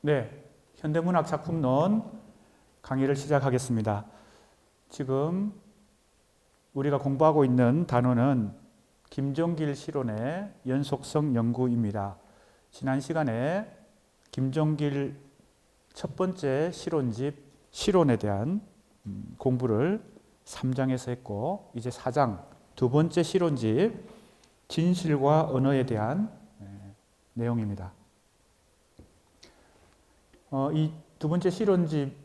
네, 현대문학 작품론 강의를 시작하겠습니다. 지금 우리가 공부하고 있는 단어는 김종길 시론의 연속성 연구입니다. 지난 시간에 김종길 첫 번째 시론집 시론에 대한 공부를 3장에서 했고, 이제 4장 두 번째 시론집 진실과 언어에 대한 내용입니다. 이 두 번째 시론집이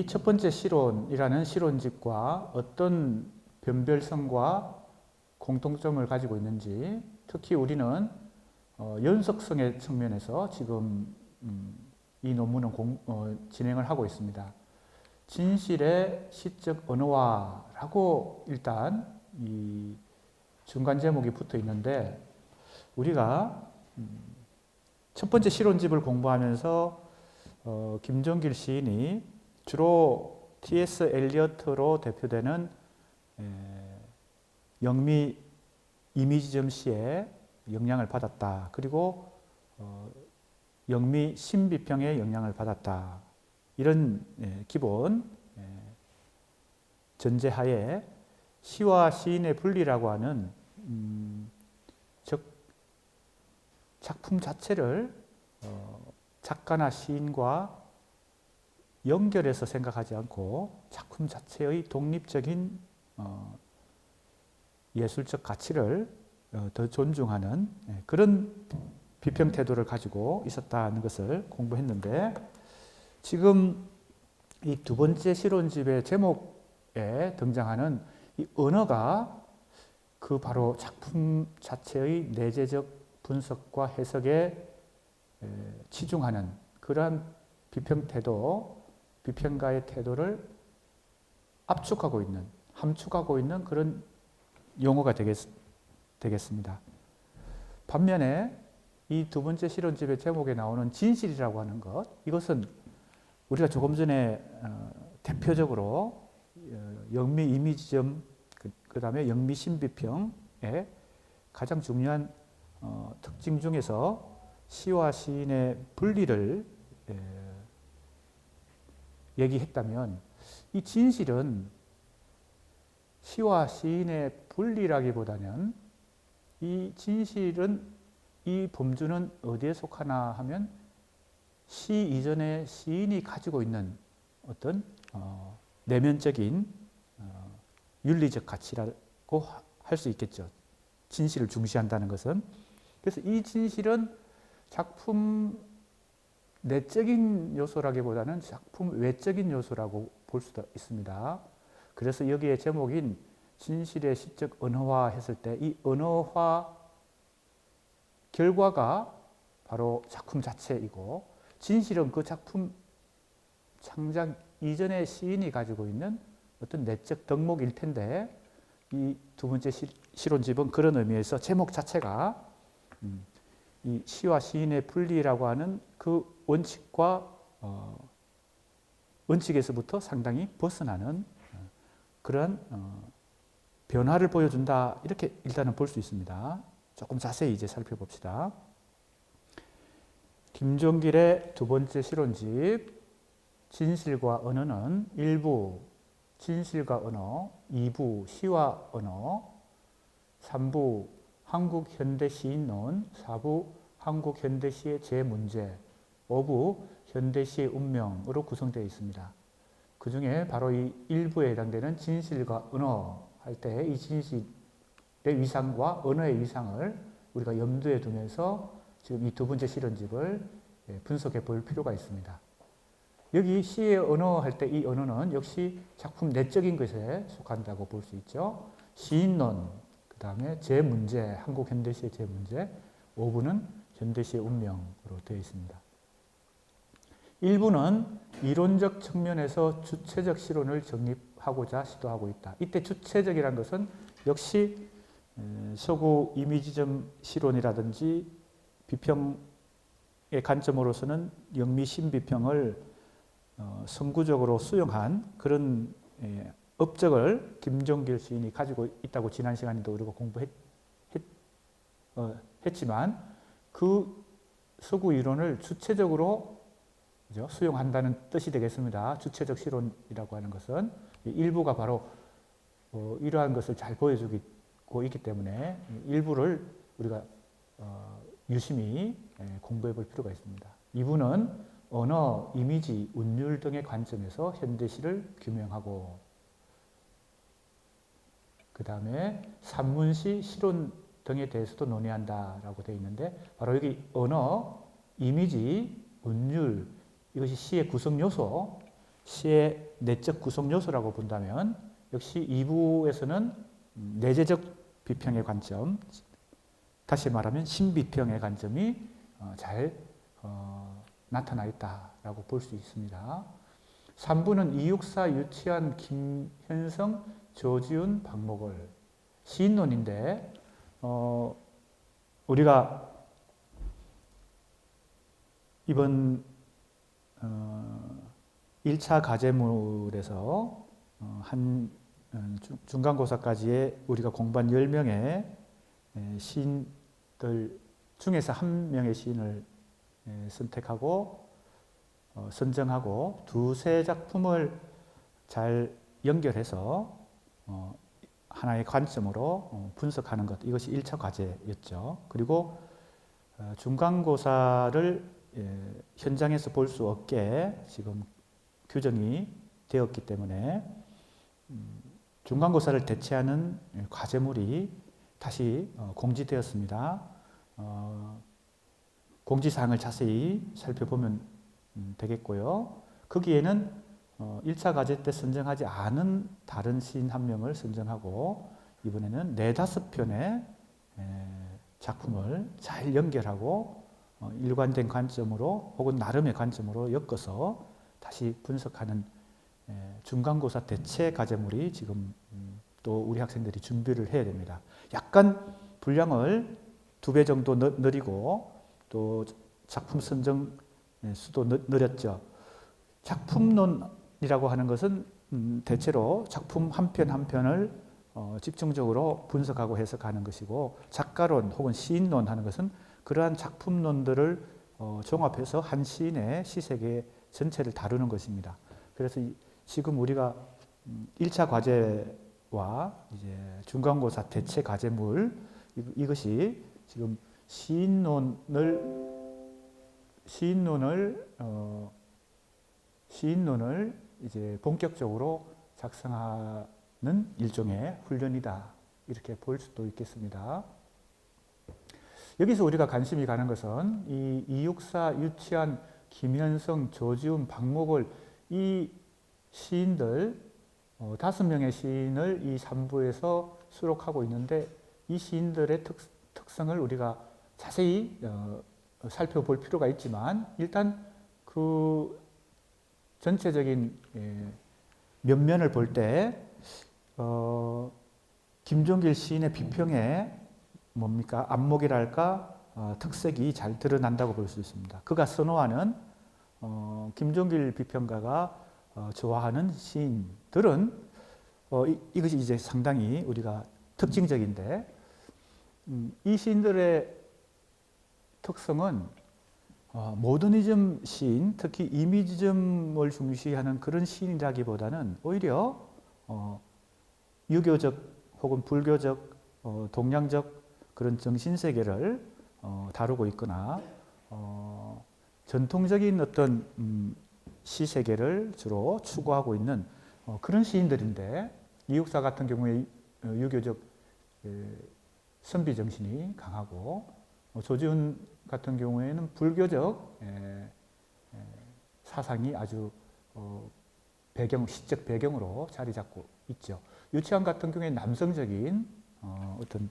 첫 번째 시론이라는 시론집과 어떤 변별성과 공통점을 가지고 있는지, 특히 우리는 연속성의 측면에서 지금 이 논문은 진행을 하고 있습니다. 진실의 시적 언어화라고 일단 이 중간 제목이 붙어 있는데, 우리가 첫 번째 시론집을 공부하면서 김종길 시인이 주로 T.S. 엘리어트로 대표되는 영미 이미지점 시에 영향을 받았다. 그리고 영미 신비평의 영향을 받았다. 이런 기본 전제하에 시와 시인의 분리라고 하는 즉 작품 자체를 작가나 시인과 연결해서 생각하지 않고 작품 자체의 독립적인 예술적 가치를 더 존중하는 그런 비평 태도를 가지고 있었다는 것을 공부했는데, 지금 이 두 번째 시론집의 제목에 등장하는 이 언어가 그 바로 작품 자체의 내재적 분석과 해석에 치중하는 그러한 비평 태도, 비평가의 태도를 압축하고 있는, 함축하고 있는 그런 용어가 되겠습니다. 반면에 이 두 번째 시론집의 제목에 나오는 진실이라고 하는 것, 이것은 우리가 조금 전에 대표적으로 영미 이미지점, 그 다음에 영미 신비평의 가장 중요한 특징 중에서 시와 시인의 분리를 얘기했다면, 이 진실은 시와 시인의 분리라기보다는 이 진실은, 이 범주는 어디에 속하나 하면 시 이전에 시인이 가지고 있는 어떤 내면적인 윤리적 가치라고 할 수 있겠죠. 진실을 중시한다는 것은. 그래서 이 진실은 작품 내적인 요소라기보다는 작품 외적인 요소라고 볼 수도 있습니다. 그래서 여기에 제목인 진실의 시적 언어화 했을 때 이 언어화 결과가 바로 작품 자체이고, 진실은 그 작품 창작 이전에 시인이 가지고 있는 어떤 내적 덕목일 텐데, 이 두 번째 시론집은 그런 의미에서 제목 자체가 이 시와 시인의 분리라고 하는 그 원칙과 원칙에서부터 상당히 벗어나는 그런 변화를 보여준다, 이렇게 일단은 볼 수 있습니다. 조금 자세히 이제 살펴봅시다. 김종길의 두 번째 시론집 진실과 언어는 1부 진실과 언어, 2부 시와 언어, 3부 한국 현대 시인론, 4부 한국 현대 시의 제문제, 5부 현대 시의 운명으로 구성되어 있습니다. 그 중에 바로 이 1부에 해당되는 진실과 언어 할 때 이 진실의 위상과 언어의 위상을 우리가 염두에 두면서 지금 이 두 번째 시론집을 분석해 볼 필요가 있습니다. 여기 시의 언어 할 때 이 언어는 역시 작품 내적인 것에 속한다고 볼 수 있죠. 시인론, 그 다음에 제문제, 한국 현대시의 제문제, 5부는 현대시의 운명으로 되어 있습니다. 1부는 이론적 측면에서 주체적 시론을 정립하고자 시도하고 있다. 이때 주체적이라는 것은 역시 서구 이미지점 시론이라든지 비평의 관점으로서는 영미 신비평을 선구적으로 수용한 그런 업적을 김종길 시인이 가지고 있다고 지난 시간에도 우리가 공부했지만, 그 서구 이론을 주체적으로 그죠? 수용한다는 뜻이 되겠습니다. 주체적 실론이라고 하는 것은 일부가 바로 이러한 것을 잘 보여주고 있기 때문에 일부를 우리가 유심히 공부해 볼 필요가 있습니다. 2부는 언어, 이미지, 운율 등의 관점에서 현대시를 규명하고 그 다음에 산문시, 실론 등에 대해서도 논의한다라고 되어 있는데 바로 여기 언어, 이미지, 운율 이것이 시의 구성 요소, 시의 내적 구성 요소라고 본다면 역시 2부에서는 내재적 비평의 관점, 다시 말하면 신비평의 관점이 잘 나타나 있다라고 볼 수 있습니다. 3부는 이육사, 유치한, 김현성, 조지훈, 박목월 시인론인데 우리가 이번 1차 과제물에서 한 중간고사까지의 우리가 공부한 10명의 시인들 중에서 한 명의 시인을 선택하고 선정하고 두세 작품을 잘 연결해서 하나의 관점으로 분석하는 것, 이것이 1차 과제였죠. 그리고 중간고사를 현장에서 볼 수 없게 지금 규정이 되었기 때문에 중간고사를 대체하는 과제물이 다시 공지되었습니다. 공지사항을 자세히 살펴보면 되겠고요. 거기에는 1차 과제 때 선정하지 않은 다른 시인 한 명을 선정하고 이번에는 4-5편의 작품을 잘 연결하고 일관된 관점으로 혹은 나름의 관점으로 엮어서 다시 분석하는 중간고사 대체 과제물이 지금 또 우리 학생들이 준비를 해야 됩니다. 약간 분량을 2배 정도 늘리고 또 작품 선정 수도 늘렸죠. 작품론이라고 하는 것은 대체로 작품 한 편 한 편을 집중적으로 분석하고 해석하는 것이고 작가론 혹은 시인론 하는 것은 그러한 작품론들을 종합해서 한 시인의 시세계 전체를 다루는 것입니다. 그래서 지금 우리가 1차 과제와 이제 중간고사 대체 과제물 이것이 지금 시인론을 이제 본격적으로 작성하는 일종의 훈련이다. 이렇게 볼 수도 있겠습니다. 여기서 우리가 관심이 가는 것은 이 이육사, 유치한, 김현성, 조지훈, 박목월 이 시인들 5명의 시인을 이 3부에서 수록하고 있는데 이 시인들의 특성을 우리가 자세히 살펴볼 필요가 있지만 일단 그 전체적인 면면을 볼 때 김종길 시인의 비평에 뭡니까? 안목이랄까 특색이 잘 드러난다고 볼 수 있습니다. 그가 선호하는 김종길 비평가가 좋아하는 시인들은 이것이 이제 상당히 우리가 특징적인데 이 시인들의 특성은 모더니즘 시인, 특히 이미지즘을 중시하는 그런 시인이라기보다는 오히려 유교적 혹은 불교적, 동양적 그런 정신세계를 다루고 있거나 전통적인 어떤 시세계를 주로 추구하고 있는 그런 시인들인데 이육사 같은 경우에 유교적 선비 정신이 강하고 조지훈 같은 경우에는 불교적 사상이 아주 시적 배경으로 자리 잡고 있죠. 유치한 같은 경우에 남성적인 어떤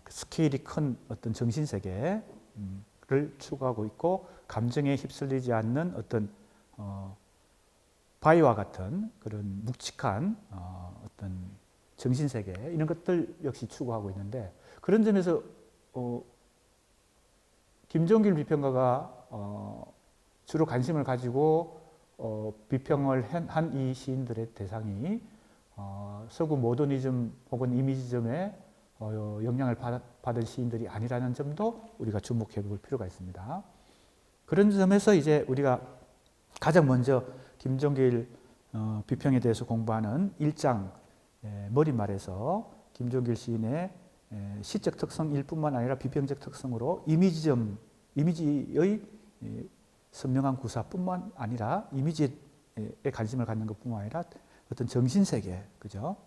스케일이 큰 어떤 정신세계를 추구하고 있고 감정에 휩쓸리지 않는 어떤 바위와 같은 그런 묵직한 어떤 정신세계 이런 것들 역시 추구하고 있는데 그런 점에서 김종길 비평가가 주로 관심을 가지고 비평을 한 이 시인들의 대상이 서구 모더니즘 혹은 이미지즘의 영향을 받은 시인들이 아니라는 점도 우리가 주목해 볼 필요가 있습니다. 그런 점에서 이제 우리가 가장 먼저 김종길 비평에 대해서 공부하는 1장 머릿말에서 김종길 시인의 시적 특성일 뿐만 아니라 비평적 특성으로 이미지의 선명한 구사뿐만 아니라 이미지에 관심을 갖는 것뿐만 아니라 어떤 정신세계, 그죠?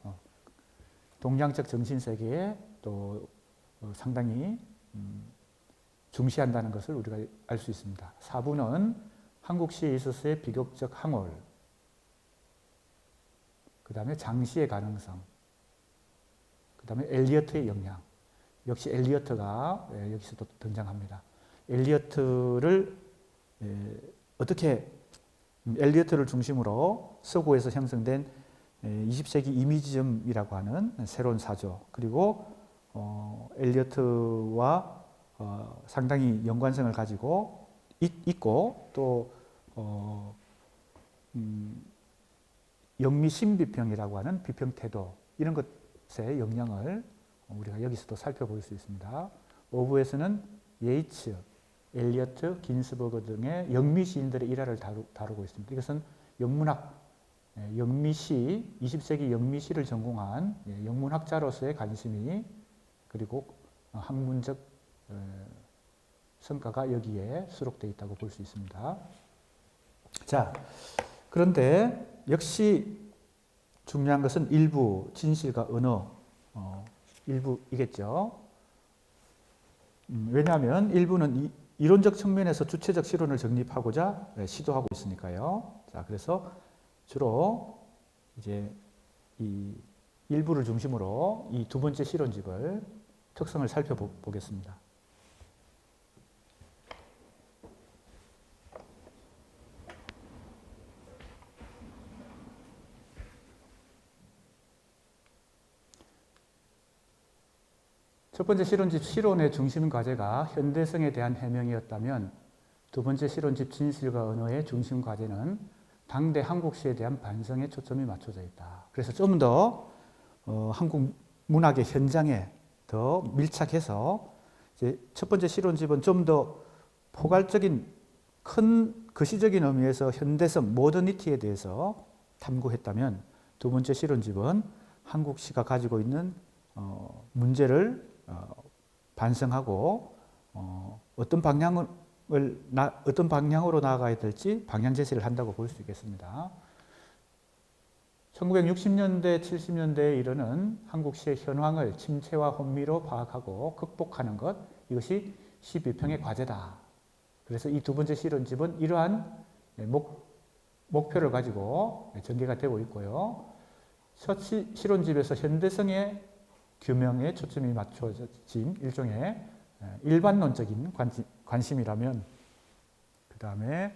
동양적 정신세계에 또 상당히 중시한다는 것을 우리가 알 수 있습니다. 4부는 한국 시에 있어서의 비극적 항월, 그 다음에 장시의 가능성, 그 다음에 엘리어트의 영향. 역시 엘리어트가 여기서도 등장합니다. 엘리어트를 엘리어트를 중심으로 서구에서 형성된 20세기 이미지즘이라고 하는 새로운 사조, 그리고 엘리어트와 상당히 연관성을 가지고 있고 또 영미신비평이라고 하는 비평태도, 이런 것의 영향을 우리가 여기서도 살펴볼 수 있습니다. 5부에서는 예이츠, 엘리어트, 긴스버그 등의 영미 시인들의 일화를 다루고 있습니다. 이것은 영문학, 영미시, 20세기 영미시를 전공한 영문학자로서의 관심이, 그리고 학문적 성과가 여기에 수록되어 있다고 볼 수 있습니다. 자, 그런데 역시 중요한 것은 일부, 진실과 언어, 일부이겠죠. 왜냐하면 일부는 이론적 측면에서 주체적 실론을 정립하고자 시도하고 있으니까요. 자, 그래서 주로 이제 이 일부를 중심으로 이 두 번째 실론집을 특성을 살펴보겠습니다. 첫 번째 실론집 실론의 중심 과제가 현대성에 대한 해명이었다면, 두 번째 실론집 진실과 언어의 중심 과제는 당대 한국시에 대한 반성에 초점이 맞춰져 있다. 그래서 좀 더 한국 문학의 현장에 더 밀착해서 이제 첫 번째 실론집은 좀 더 포괄적인 큰 거시적인 의미에서 현대성, 모더니티에 대해서 탐구했다면, 두 번째 실론집은 한국시가 가지고 있는 문제를 반성하고 어떤 방향으로 나아가야 될지 방향 제시를 한다고 볼 수 있겠습니다. 1960년대, 70년대에 이르는 한국시의 현황을 침체와 혼미로 파악하고 극복하는 것, 이것이 시비평의 과제다. 그래서 이 두 번째 실론집은 이러한 목표를 가지고 전개가 되고 있고요. 첫 실론집에서 현대성의 규명에 초점이 맞춰진 일종의 일반론적인 관심이라면, 그 다음에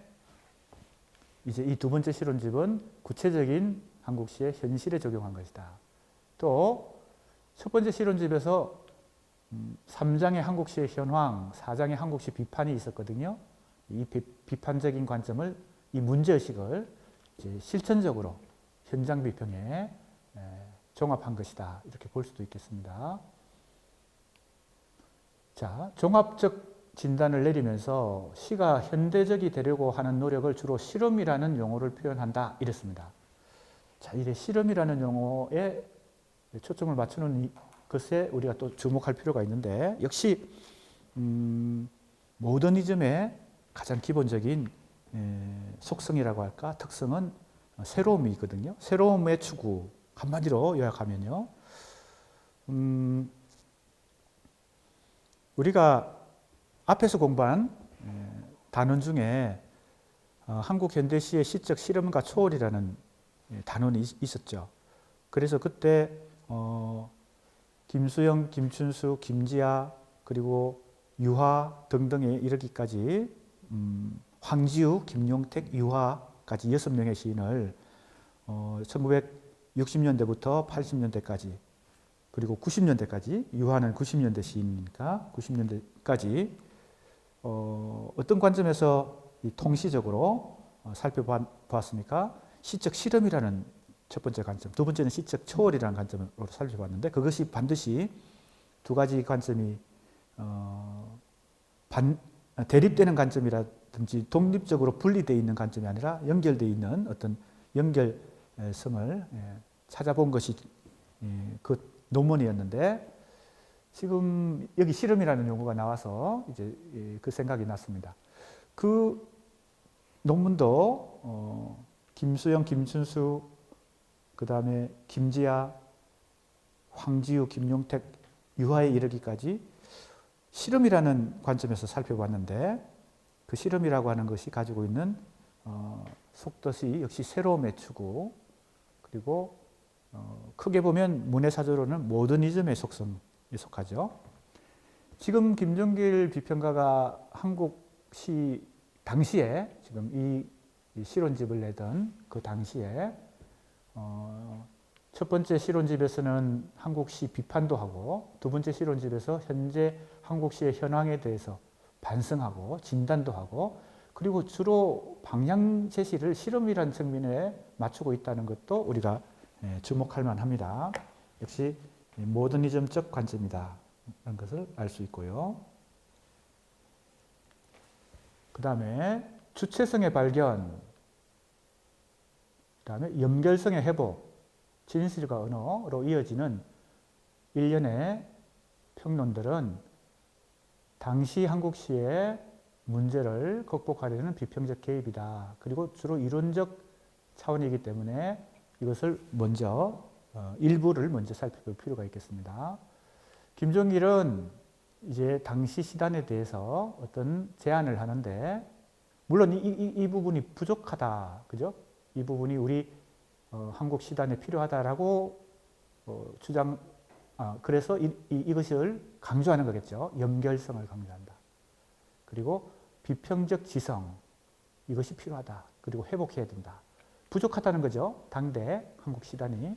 이제 이 두 번째 실론집은 구체적인 한국시의 현실에 적용한 것이다. 또 첫 번째 실론집에서 3장의 한국시의 현황, 4장의 한국시 비판이 있었거든요. 이 비판적인 관점을, 이 문제의식을 이제 실천적으로 현장 비평에 종합한 것이다. 이렇게 볼 수도 있겠습니다. 자, 종합적 진단을 내리면서 시가 현대적이 되려고 하는 노력을 주로 실험이라는 용어를 표현한다. 이랬습니다. 자, 이 실험이라는 용어에 초점을 맞추는 것에 우리가 또 주목할 필요가 있는데, 역시 모더니즘의 가장 기본적인 속성이라고 할까, 특성은 새로움이거든요. 새로움의 추구, 한마디로 요약하면요. 우리가 앞에서 공부한 단원 중에 한국 현대시의 시적 실험과 초월이라는 단원이 있었죠. 그래서 그때 김수영, 김춘수, 김지아, 그리고 유화 등등에 이르기까지 황지우, 김용택, 유화까지 6명의 시인을 1960년대부터 80년대까지, 그리고 90년대까지, 유화는 90년대 시인이니까 90년대까지 어떤 관점에서 통시적으로 살펴보았습니까? 시적 실험이라는 첫 번째 관점, 두 번째는 시적 초월이라는 관점으로 살펴봤는데, 그것이 반드시 두 가지 관점이 대립되는 관점이라든지 독립적으로 분리되어 있는 관점이 아니라 연결되어 있는 어떤 연결성을 찾아본 것이 그 논문이었는데, 지금 여기 실험이라는 용어가 나와서 이제 그 생각이 났습니다. 그 논문도 김수영, 김춘수, 그 다음에 김지아, 황지우, 김용택, 유하에 이르기까지 실험이라는 관점에서 살펴봤는데, 그 실험이라고 하는 것이 가지고 있는 속뜻이 역시 새로움의 추구, 그리고 크게 보면 문해사조로는 모더니즘의 속성에 속하죠. 지금 김종길 비평가가 한국 시 당시에 지금 이 실론집을 내던 그 당시에 첫 번째 실론집에서는 한국시 비판도 하고, 두 번째 실론집에서 현재 한국시의 현황에 대해서 반성하고 진단도 하고, 그리고 주로 방향 제시를 실험이라는 측면에 맞추고 있다는 것도 우리가 주목할 만합니다. 역시 모더니즘적 관점이다 라는 것을 알 수 있고요. 그 다음에 주체성의 발견, 그 다음에 연결성의 회복, 진실과 언어로 이어지는 일련의 평론들은 당시 한국시의 문제를 극복하려는 비평적 개입이다. 그리고 주로 이론적 차원이기 때문에 이것을 먼저 일부를 먼저 살펴볼 필요가 있겠습니다. 김종길은 이제 당시 시단에 대해서 어떤 제안을 하는데, 물론 이 부분이 부족하다, 그죠? 이 부분이 우리 한국 시단에 필요하다라고 그래서 이것을 강조하는 거겠죠. 연결성을 강조한다. 그리고 비평적 지성, 이것이 필요하다. 그리고 회복해야 된다. 부족하다는 거죠. 당대 한국 시단이.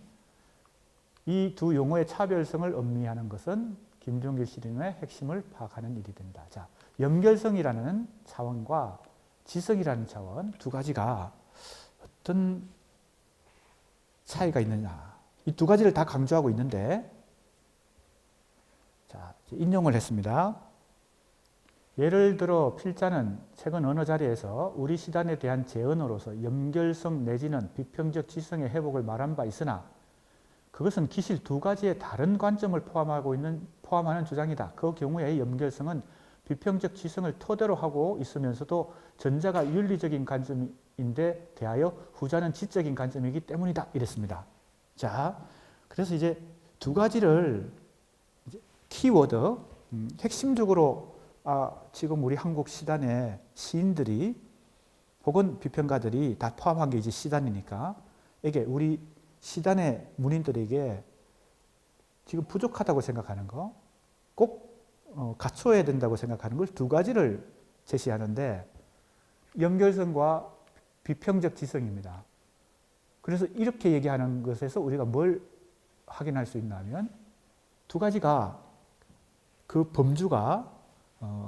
이 두 용어의 차별성을 음미하는 것은 김종길 시인의 핵심을 파악하는 일이 된다. 자, 연결성이라는 차원과 지성이라는 차원, 두 가지가 어떤 차이가 있느냐. 이 두 가지를 다 강조하고 있는데, 자, 인용을 했습니다. 예를 들어 필자는 최근 어느 자리에서 우리 시단에 대한 제언으로서 연결성 내지는 비평적 지성의 회복을 말한 바 있으나, 그것은 기실 두 가지의 다른 관점을 포함하는 주장이다. 그 경우에 연결성은 비평적 지성을 토대로 하고 있으면서도 전자가 윤리적인 관점인데 대하여 후자는 지적인 관점이기 때문이다. 이랬습니다. 자, 그래서 이제 두 가지를 키워드, 핵심적으로 지금 우리 한국 시단의 시인들이 혹은 비평가들이 다 포함한 게 이제 시단이니까, 이게 우리 시단의 문인들에게 지금 부족하다고 생각하는 거, 꼭 갖춰야 된다고 생각하는 걸 두 가지를 제시하는데, 연결성과 비평적 지성입니다. 그래서 이렇게 얘기하는 것에서 우리가 뭘 확인할 수 있나 하면, 두 가지가 그 범주가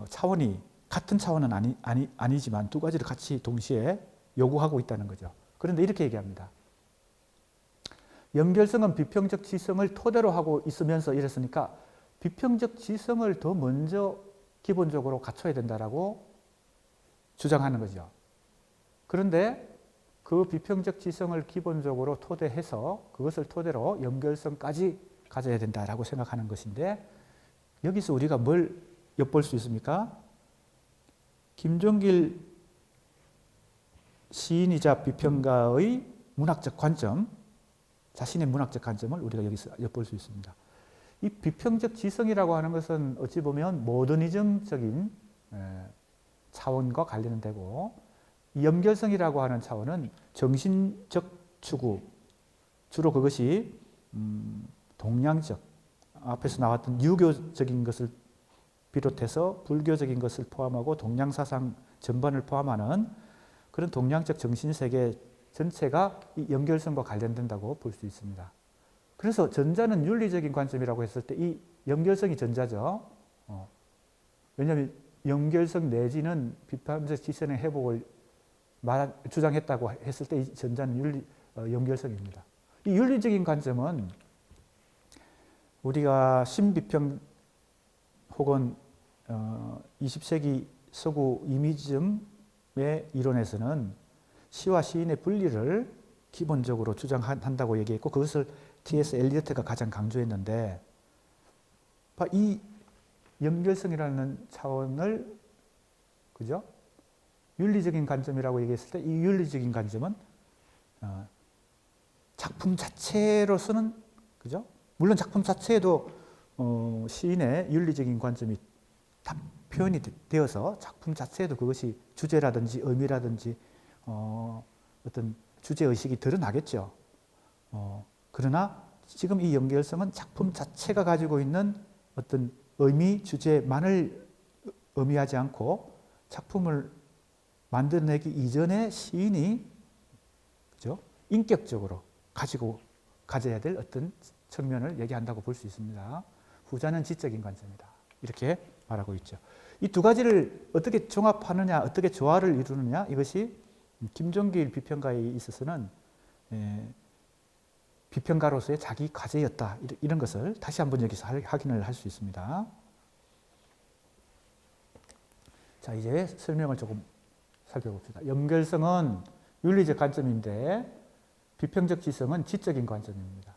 차원이 같은 차원은 아니지만 두 가지를 같이 동시에 요구하고 있다는 거죠. 그런데 이렇게 얘기합니다. 연결성은 비평적 지성을 토대로 하고 있으면서 이랬으니까 비평적 지성을 더 먼저 기본적으로 갖춰야 된다라고 주장하는 거죠. 그런데 그 비평적 지성을 기본적으로 토대해서 그것을 토대로 연결성까지 가져야 된다라고 생각하는 것인데, 여기서 우리가 뭘 엿볼 수 있습니까? 김종길 시인이자 비평가의 문학적 관점, 자신의 문학적 관점을 우리가 여기서 엿볼 수 있습니다. 이 비평적 지성이라고 하는 것은 어찌 보면 모더니즘적인 차원과 관련은 되고, 이 연결성이라고 하는 차원은 정신적 추구, 주로 그것이 동양적, 앞에서 나왔던 유교적인 것을 비롯해서 불교적인 것을 포함하고 동양사상 전반을 포함하는 그런 동양적 정신세계 전체가 이 연결성과 관련된다고 볼 수 있습니다. 그래서 전자는 윤리적인 관점이라고 했을 때 이 연결성이 전자죠. 왜냐하면 연결성 내지는 비판적 지성의 회복을 주장했다고 했을 때 이 전자는 연결성입니다. 이 윤리적인 관점은 우리가 신비평 혹은 20세기 서구 이미지즘의 이론에서는 시와 시인의 분리를 기본적으로 주장한다고 얘기했고 그것을 T.S. 엘리어트가 가장 강조했는데 이 연결성이라는 차원을 그죠? 윤리적인 관점이라고 얘기했을 때 이 윤리적인 관점은 작품 자체로서는 그죠? 물론 작품 자체에도 시인의 윤리적인 관점이 다 표현이 되어서 작품 자체에도 그것이 주제라든지 의미라든지 어떤 주제의식이 드러나겠죠. 그러나 지금 이 연결성은 작품 자체가 가지고 있는 어떤 의미, 주제만을 의미하지 않고 작품을 만들어내기 이전에 시인이 그죠? 인격적으로 가져야 될 어떤 측면을 얘기한다고 볼 수 있습니다. 후자는 지적인 관점이다. 이렇게 말하고 있죠. 이 두 가지를 어떻게 종합하느냐, 어떻게 조화를 이루느냐 이것이 김종길 비평가에 있어서는 비평가로서의 자기 과제였다. 이런 것을 다시 한번 여기서 확인을 할 수 있습니다. 자, 이제 설명을 조금 살펴봅시다. 연결성은 윤리적 관점인데 비평적 지성은 지적인 관점입니다.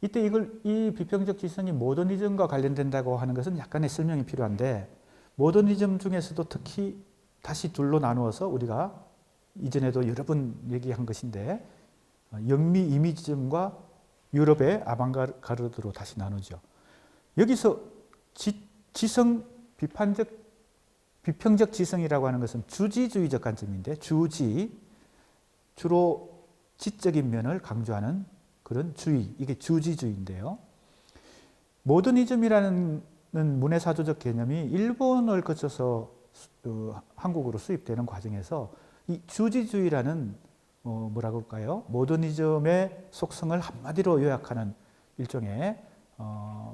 이때 이 비평적 지성이 모더니즘과 관련된다고 하는 것은 약간의 설명이 필요한데 모더니즘 중에서도 특히 다시 둘로 나누어서 우리가 이전에도 여러 번 얘기한 것인데 영미 이미지즘과 유럽의 아방가르드로 다시 나누죠. 여기서 지성 비평적 지성이라고 하는 것은 주지주의적 관점인데 주로 지적인 면을 강조하는 그런 주의, 이게 주지주의인데요. 모더니즘이라는 문해사조적 개념이 일본을 거쳐서 한국으로 수입되는 과정에서 이 주지주의라는 뭐라고 할까요? 모더니즘의 속성을 한마디로 요약하는 일종의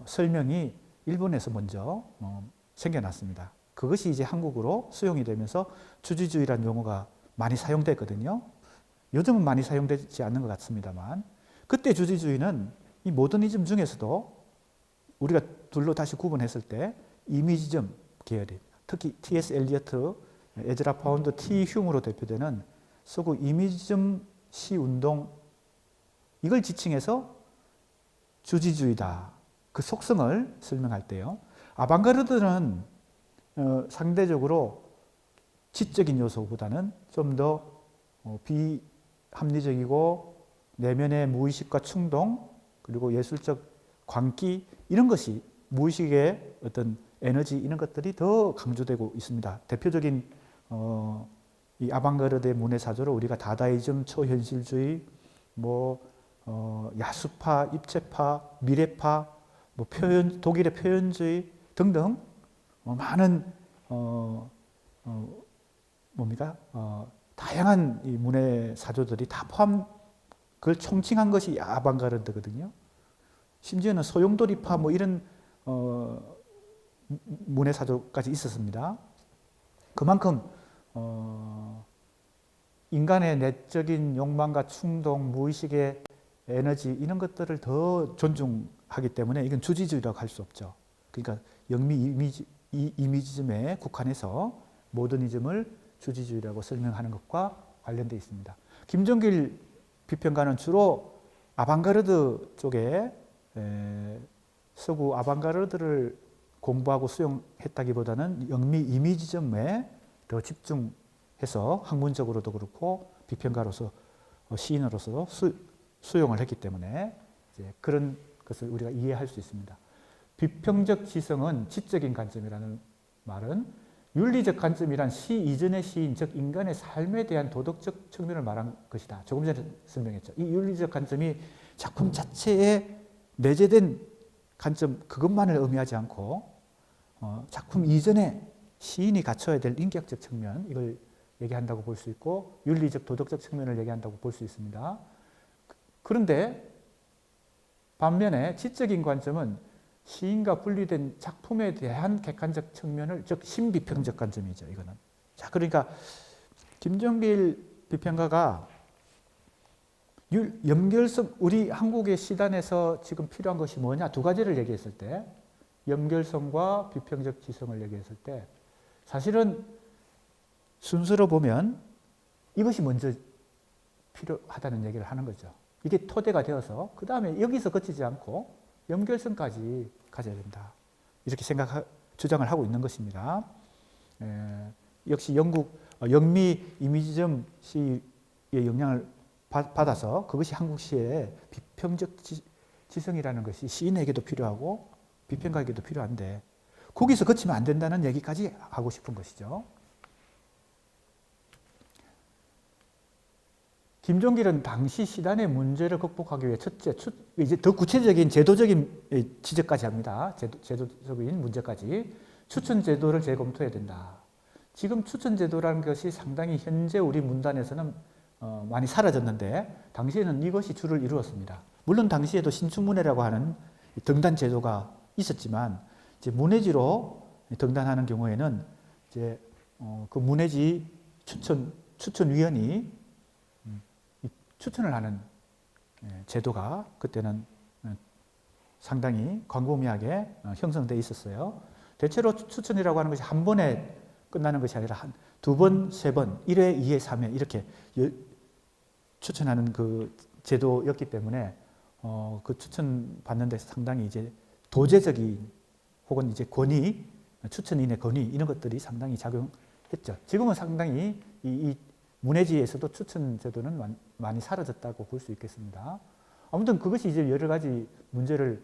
설명이 일본에서 먼저 생겨났습니다. 그것이 이제 한국으로 수용이 되면서 주지주의라는 용어가 많이 사용됐거든요. 요즘은 많이 사용되지 않는 것 같습니다만 그때 주지주의는 이 모더니즘 중에서도 우리가 둘로 다시 구분했을 때 이미지즘 계열입니다. 특히 T.S. 엘리어트, 에즈라 파운드, T. 흉으로 대표되는 서구 이미지즘 시 운동 이걸 지칭해서 주지주의다. 그 속성을 설명할 때요. 아방가르드는 상대적으로 지적인 요소보다는 좀 더 비합리적이고 내면의 무의식과 충동 그리고 예술적 광기 이런 것이 무의식의 어떤 에너지 이런 것들이 더 강조되고 있습니다. 대표적인 이 아방가르드의 문해사조로 우리가 다다이즘, 초현실주의, 야수파, 입체파, 미래파, 독일의 표현주의 등등 많은 다양한 이 문해사조들이 다 그걸 총칭한 것이 아방가르드거든요. 심지어는 소용돌이파 이런 문해사조까지 있었습니다. 그만큼 인간의 내적인 욕망과 충동, 무의식의 에너지 이런 것들을 더 존중하기 때문에 이건 주지주의라고 할 수 없죠. 그러니까 영미 이미지즘에 국한해서 모더니즘을 주지주의라고 설명하는 것과 관련되어 있습니다. 김종길 비평가는 주로 아방가르드 쪽에 서구 아방가르드를 공부하고 수용했다기보다는 영미 이미지즘에 더 집중해서 학문적으로도 그렇고 비평가로서 시인으로서도 수용을 했기 때문에 이제 그런 것을 우리가 이해할 수 있습니다. 비평적 지성은 지적인 관점이라는 말은 윤리적 관점이란 시 이전의 시인, 즉 인간의 삶에 대한 도덕적 측면을 말한 것이다. 조금 전에 설명했죠. 이 윤리적 관점이 작품 자체에 내재된 관점 그것만을 의미하지 않고 작품 이전에 시인이 갖춰야 될 인격적 측면 이걸 얘기한다고 볼 수 있고 윤리적 도덕적 측면을 얘기한다고 볼 수 있습니다. 그런데 반면에 지적인 관점은 시인과 분리된 작품에 대한 객관적 측면을 즉 신비평적 관점이죠. 이거는. 자, 그러니까 김종길 비평가가 연결성 우리 한국의 시단에서 지금 필요한 것이 뭐냐 두 가지를 얘기했을 때 연결성과 비평적 지성을 얘기했을 때 사실은 순서로 보면 이것이 먼저 필요하다는 얘기를 하는 거죠. 이게 토대가 되어서 그 다음에 여기서 그치지 않고 연결성까지 가져야 된다. 이렇게 주장을 하고 있는 것입니다. 역시 영국 영미 이미지점 시의 영향을 받아서 그것이 한국 시의 비평적 지성이라는 것이 시인에게도 필요하고 비평가에게도 필요한데 거기서 그치면 안 된다는 얘기까지 하고 싶은 것이죠. 김종길은 당시 시단의 문제를 극복하기 위해 첫째, 이제 더 구체적인 제도적인 지적까지 합니다. 제도적인 문제까지. 추천 제도를 재검토해야 된다. 지금 추천 제도라는 것이 상당히 현재 우리 문단에서는 많이 사라졌는데 당시에는 이것이 주를 이루었습니다. 물론 당시에도 신춘문예라고 하는 등단 제도가 있었지만 이제 문예지로 등단하는 경우에는 이제 그 문예지 추천위원이 추천을 하는 제도가 그때는 상당히 광범위하게 형성되어 있었어요. 대체로 추천이라고 하는 것이 한 번에 끝나는 것이 아니라 한 두 번, 세 번, 1회, 2회, 3회 이렇게 추천하는 그 제도였기 때문에 그 추천 받는 데 상당히 이제 도제적인 혹은 이제 권위, 추천인의 권위 이런 것들이 상당히 작용했죠. 지금은 상당히 이 문예지에서도 추천 제도는 많이 사라졌다고 볼 수 있겠습니다. 아무튼 그것이 이제 여러 가지 문제를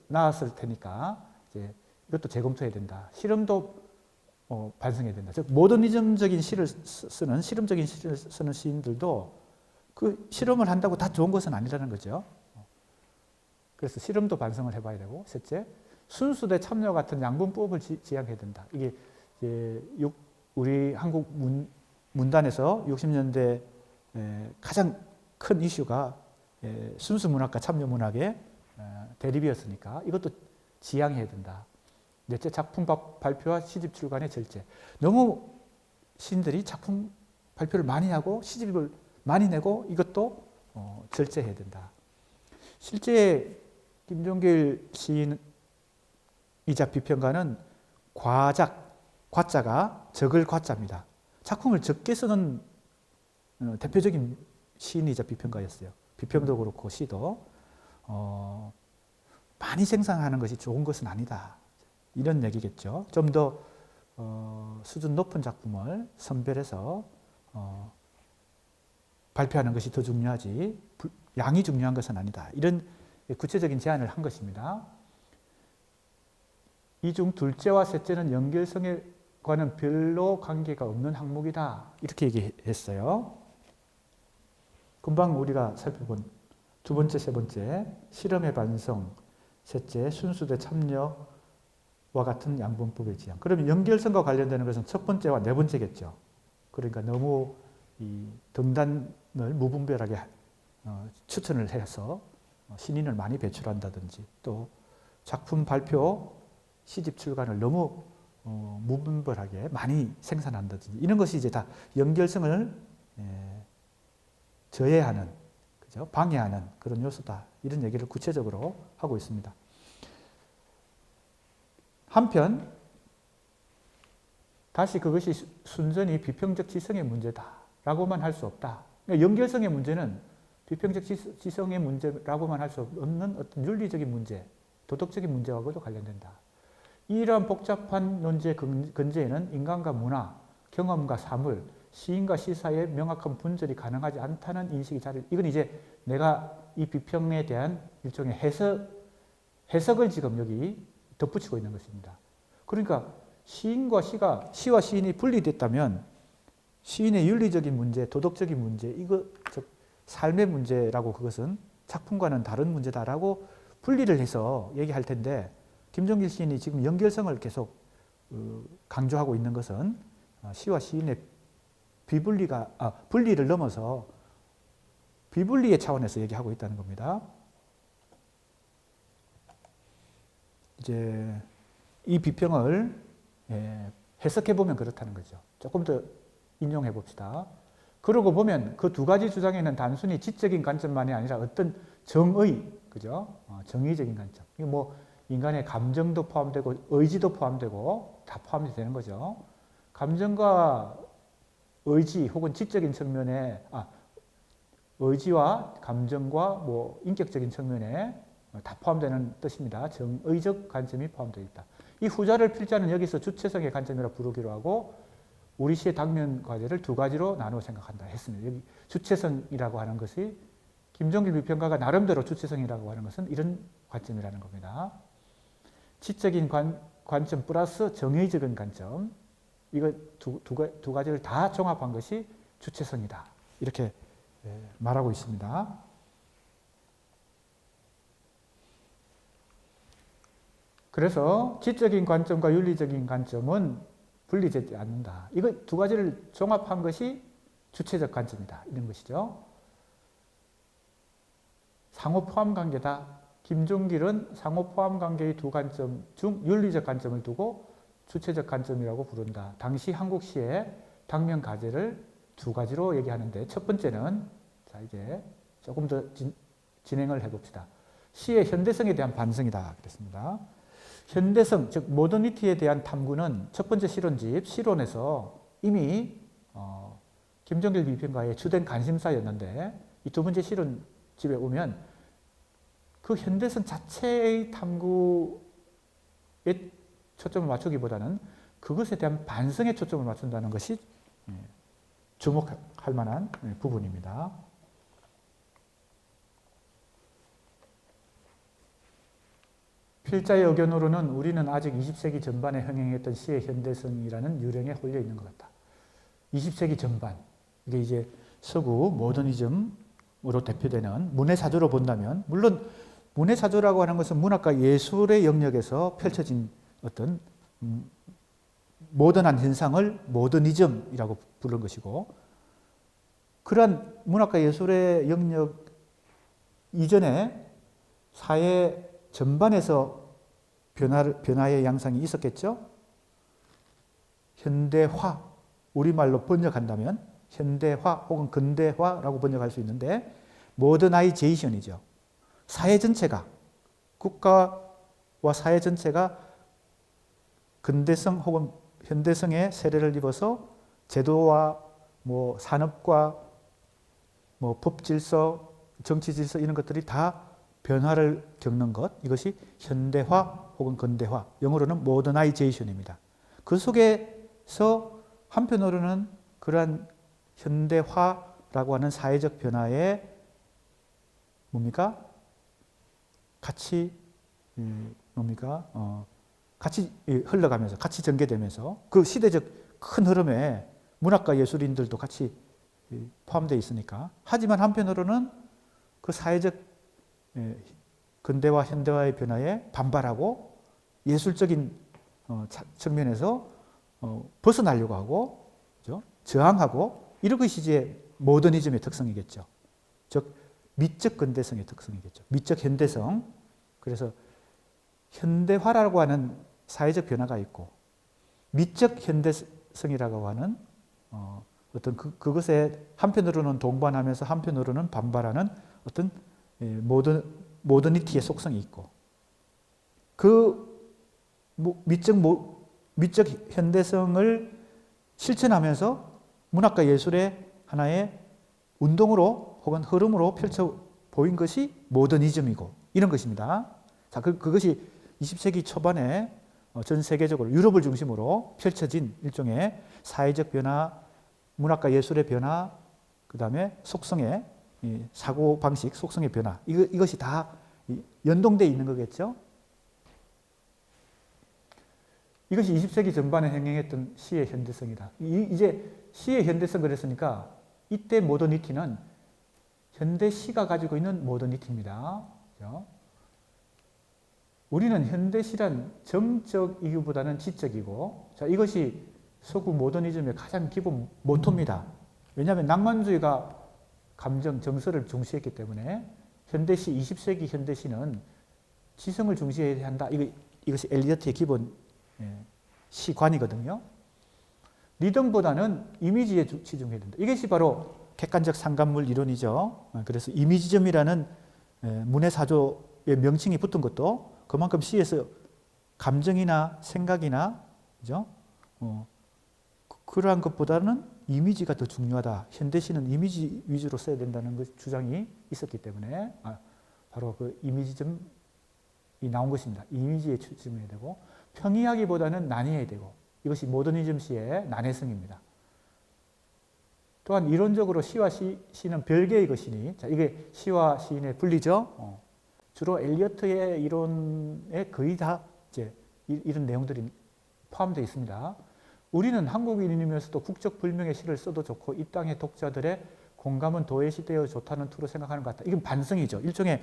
낳았을 테니까 이제 이것도 재검토해야 된다. 실험도 반성해야 된다. 즉 모더니즘적인 시를 쓰는 실험적인 시를 쓰는 시인들도 그 실험을 한다고 다 좋은 것은 아니라는 거죠. 그래서 실험도 반성을 해봐야 되고, 셋째 순수대 참여 같은 양분법을 지향해야 된다. 이게 이제 우리 한국 문단에서 60년대 가장 큰 이슈가 순수 문학과 참여 문학의 대립이었으니까 이것도 지향해야 된다. 넷째 작품 발표와 시집 출간의 절제. 너무 시인들이 작품 발표를 많이 하고 시집을 많이 내고 이것도 절제해야 된다. 실제 김종길 시인이자 비평가는 과자가 적을 과자입니다. 작품을 적게 쓰는 대표적인 시인이자 비평가였어요. 비평도 그렇고 시도 많이 생산하는 것이 좋은 것은 아니다. 이런 얘기겠죠. 좀 더 수준 높은 작품을 선별해서 발표하는 것이 더 중요하지 양이 중요한 것은 아니다. 이런 구체적인 제안을 한 것입니다. 이 중 둘째와 셋째는 연결성과는 별로 관계가 없는 항목이다. 이렇게 얘기했어요. 금방 우리가 살펴본 두 번째, 세 번째, 실험의 반성, 셋째, 순수대 참여와 같은 양분법의 지향. 그러면 연결성과 관련되는 것은 첫 번째와 네 번째겠죠. 그러니까 너무 이 등단을 무분별하게 추천을 해서 신인을 많이 배출한다든지 또 작품 발표, 시집 출간을 너무 무분별하게 많이 생산한다든지 이런 것이 이제 다 연결성을 저해하는, 그죠? 방해하는 그런 요소다. 이런 얘기를 구체적으로 하고 있습니다. 한편 다시 그것이 순전히 비평적 지성의 문제다라고만 할 수 없다. 그러니까 연결성의 문제는 비평적 지성의 문제라고만 할 수 없는 어떤 윤리적인 문제, 도덕적인 문제하고도 관련된다. 이러한 복잡한 논지의 근저에는 인간과 문화, 경험과 사물, 시인과 시사의 명확한 분절이 가능하지 않다는 인식이 이건 이제 내가 이 비평에 대한 일종의 해석을 지금 여기 덧붙이고 있는 것입니다. 그러니까 시와 시인이 분리됐다면 시인의 윤리적인 문제, 도덕적인 문제, 즉 삶의 문제라고 그것은 작품과는 다른 문제다라고 분리를 해서 얘기할 텐데 김종길 시인이 지금 연결성을 계속 강조하고 있는 것은 시와 시인의 분리를 넘어서 비분리의 차원에서 얘기하고 있다는 겁니다. 이제 이 비평을 해석해 보면 그렇다는 거죠. 조금 더 인용해 봅시다. 그러고 보면 그 두 가지 주장에는 단순히 지적인 관점만이 아니라 어떤 정의, 그죠? 정의적인 관점. 이거 뭐 인간의 감정도 포함되고 의지도 포함되고 다 포함이 되는 거죠. 감정과 의지 혹은 지적인 측면에 의지와 감정과 뭐 인격적인 측면에 다 포함되는 뜻입니다. 정의적 관점이 포함되어 있다. 이 후자를 필자는 여기서 주체성의 관점이라 부르기로 하고 우리 시의 당면 과제를 두 가지로 나누어 생각한다 했습니다. 여기 주체성이라고 하는 것이 김종길 비평가가 나름대로 주체성이라고 하는 것은 이런 관점이라는 겁니다. 지적인 관점 플러스 정의적인 관점, 이거 두 가지를 다 종합한 것이 주체성이다. 이렇게 말하고 있습니다. 그래서 지적인 관점과 윤리적인 관점은 분리되지 않는다. 이거 두 가지를 종합한 것이 주체적 관점이다. 이런 것이죠. 상호 포함 관계다. 김종길은 상호 포함 관계의 두 관점 중 윤리적 관점을 두고 주체적 관점이라고 부른다. 당시 한국 시의 당면 가제를 두 가지로 얘기하는데 첫 번째는 자 이제 조금 더 진행을 해봅시다. 시의 현대성에 대한 반성이다. 그랬습니다. 현대성, 즉 모더니티에 대한 탐구는 첫 번째 실론집 시론에서 이미 김종길 비평가의 주된 관심사였는데 이 두 번째 실론집에 오면 그 현대성 자체의 탐구에 초점을 맞추기보다는 그것에 대한 반성에 초점을 맞춘다는 것이 주목할 만한 부분입니다. 필자의 의견으로는 우리는 아직 20세기 전반에 흥행했던 시의 현대성이라는 유령에 홀려 있는 것 같다. 20세기 전반, 이게 이제 서구 모더니즘으로 대표되는 문해사조로 본다면, 물론 문해사조라고 하는 것은 문학과 예술의 영역에서 펼쳐진 어떤 모던한 현상을 모더니즘이라고 부른 것이고, 그러한 문학과 예술의 영역 이전에 사회 전반에서 변화의 양상이 있었겠죠. 현대화, 우리말로 번역한다면 현대화 혹은 근대화라고 번역할 수 있는데 모더나이제이션이죠. 사회 전체가, 국가와 사회 전체가 근대성 혹은 현대성의 세례를 입어서 제도와 뭐 산업과 뭐 법질서, 정치질서 이런 것들이 다 변화를 겪는 것, 이것이 현대화 혹은 근대화, 영어로는 모더나이제이션입니다. 그 속에서 한편으로는 그러한 현대화라고 하는 사회적 변화에 뭡니까? 같이 같이 흘러가면서, 같이 전개되면서 그 시대적 큰 흐름에 문학과 예술인들도 같이 포함되어 있으니까. 하지만 한편으로는 그 사회적 근대화, 현대화의 변화에 반발하고 예술적인 측면에서 벗어나려고 하고, 그렇죠? 저항하고, 이런 것이 이제 모더니즘의 특성이겠죠. 즉 미적 근대성의 특성이겠죠. 미적 현대성. 그래서 현대화라고 하는 사회적 변화가 있고 미적 현대성이라고 하는 어떤 그것에 한편으로는 동반하면서 한편으로는 반발하는 어떤 모더니티의 속성이 있고, 그 미적 현대성을 실천하면서 문학과 예술의 하나의 운동으로 혹은 흐름으로 펼쳐 보인 것이 모더니즘이고 이런 것입니다. 자, 그것이 20세기 초반에 전 세계적으로 유럽을 중심으로 펼쳐진 일종의 사회적 변화, 문학과 예술의 변화, 그 다음에 속성의 사고 방식, 속성의 변화, 이것이 다 연동되어 있는 거겠죠. 이것이 20세기 전반에 행행했던 시의 현대성이다. 이제 시의 현대성 그랬으니까 이때 모더니티는 현대 시가 가지고 있는 모더니티입니다. 그렇죠? 우리는 현대 시란 정적 이유보다는 지적이고, 자, 이것이 서구 모더니즘의 가장 기본 모토입니다. 왜냐하면 낭만주의가 감정, 정서를 중시했기 때문에 현대시, 20세기 현대시는 지성을 중시해야 한다. 이것이 엘리어트의 기본 시관이거든요. 리듬보다는 이미지에 치중해야 된다. 이것이 바로 객관적 상관물 이론이죠. 그래서 이미지점이라는 문해사조의 명칭이 붙은 것도 그만큼 시에서 감정이나 생각이나 그죠? 그러한 것보다는 이미지가 더 중요하다. 현대시는 이미지 위주로 써야 된다는 주장이 있었기 때문에 바로 그 이미지점이 나온 것입니다. 이미지에 초점해야 되고 평이하기보다는 난해야 되고 이것이 모더니즘 시의 난해성입니다. 또한 이론적으로 시와 시는 별개의 것이니 자, 이게 시와 시인의 분리죠. 주로 엘리어트의 이론에 거의 다 이제 이런 내용들이 포함되어 있습니다. 우리는 한국인이면서도 국적 불명의 시를 써도 좋고 이 땅의 독자들의 공감은 도외시되어 좋다는 투로 생각하는 것 같다. 이건 반성이죠. 일종의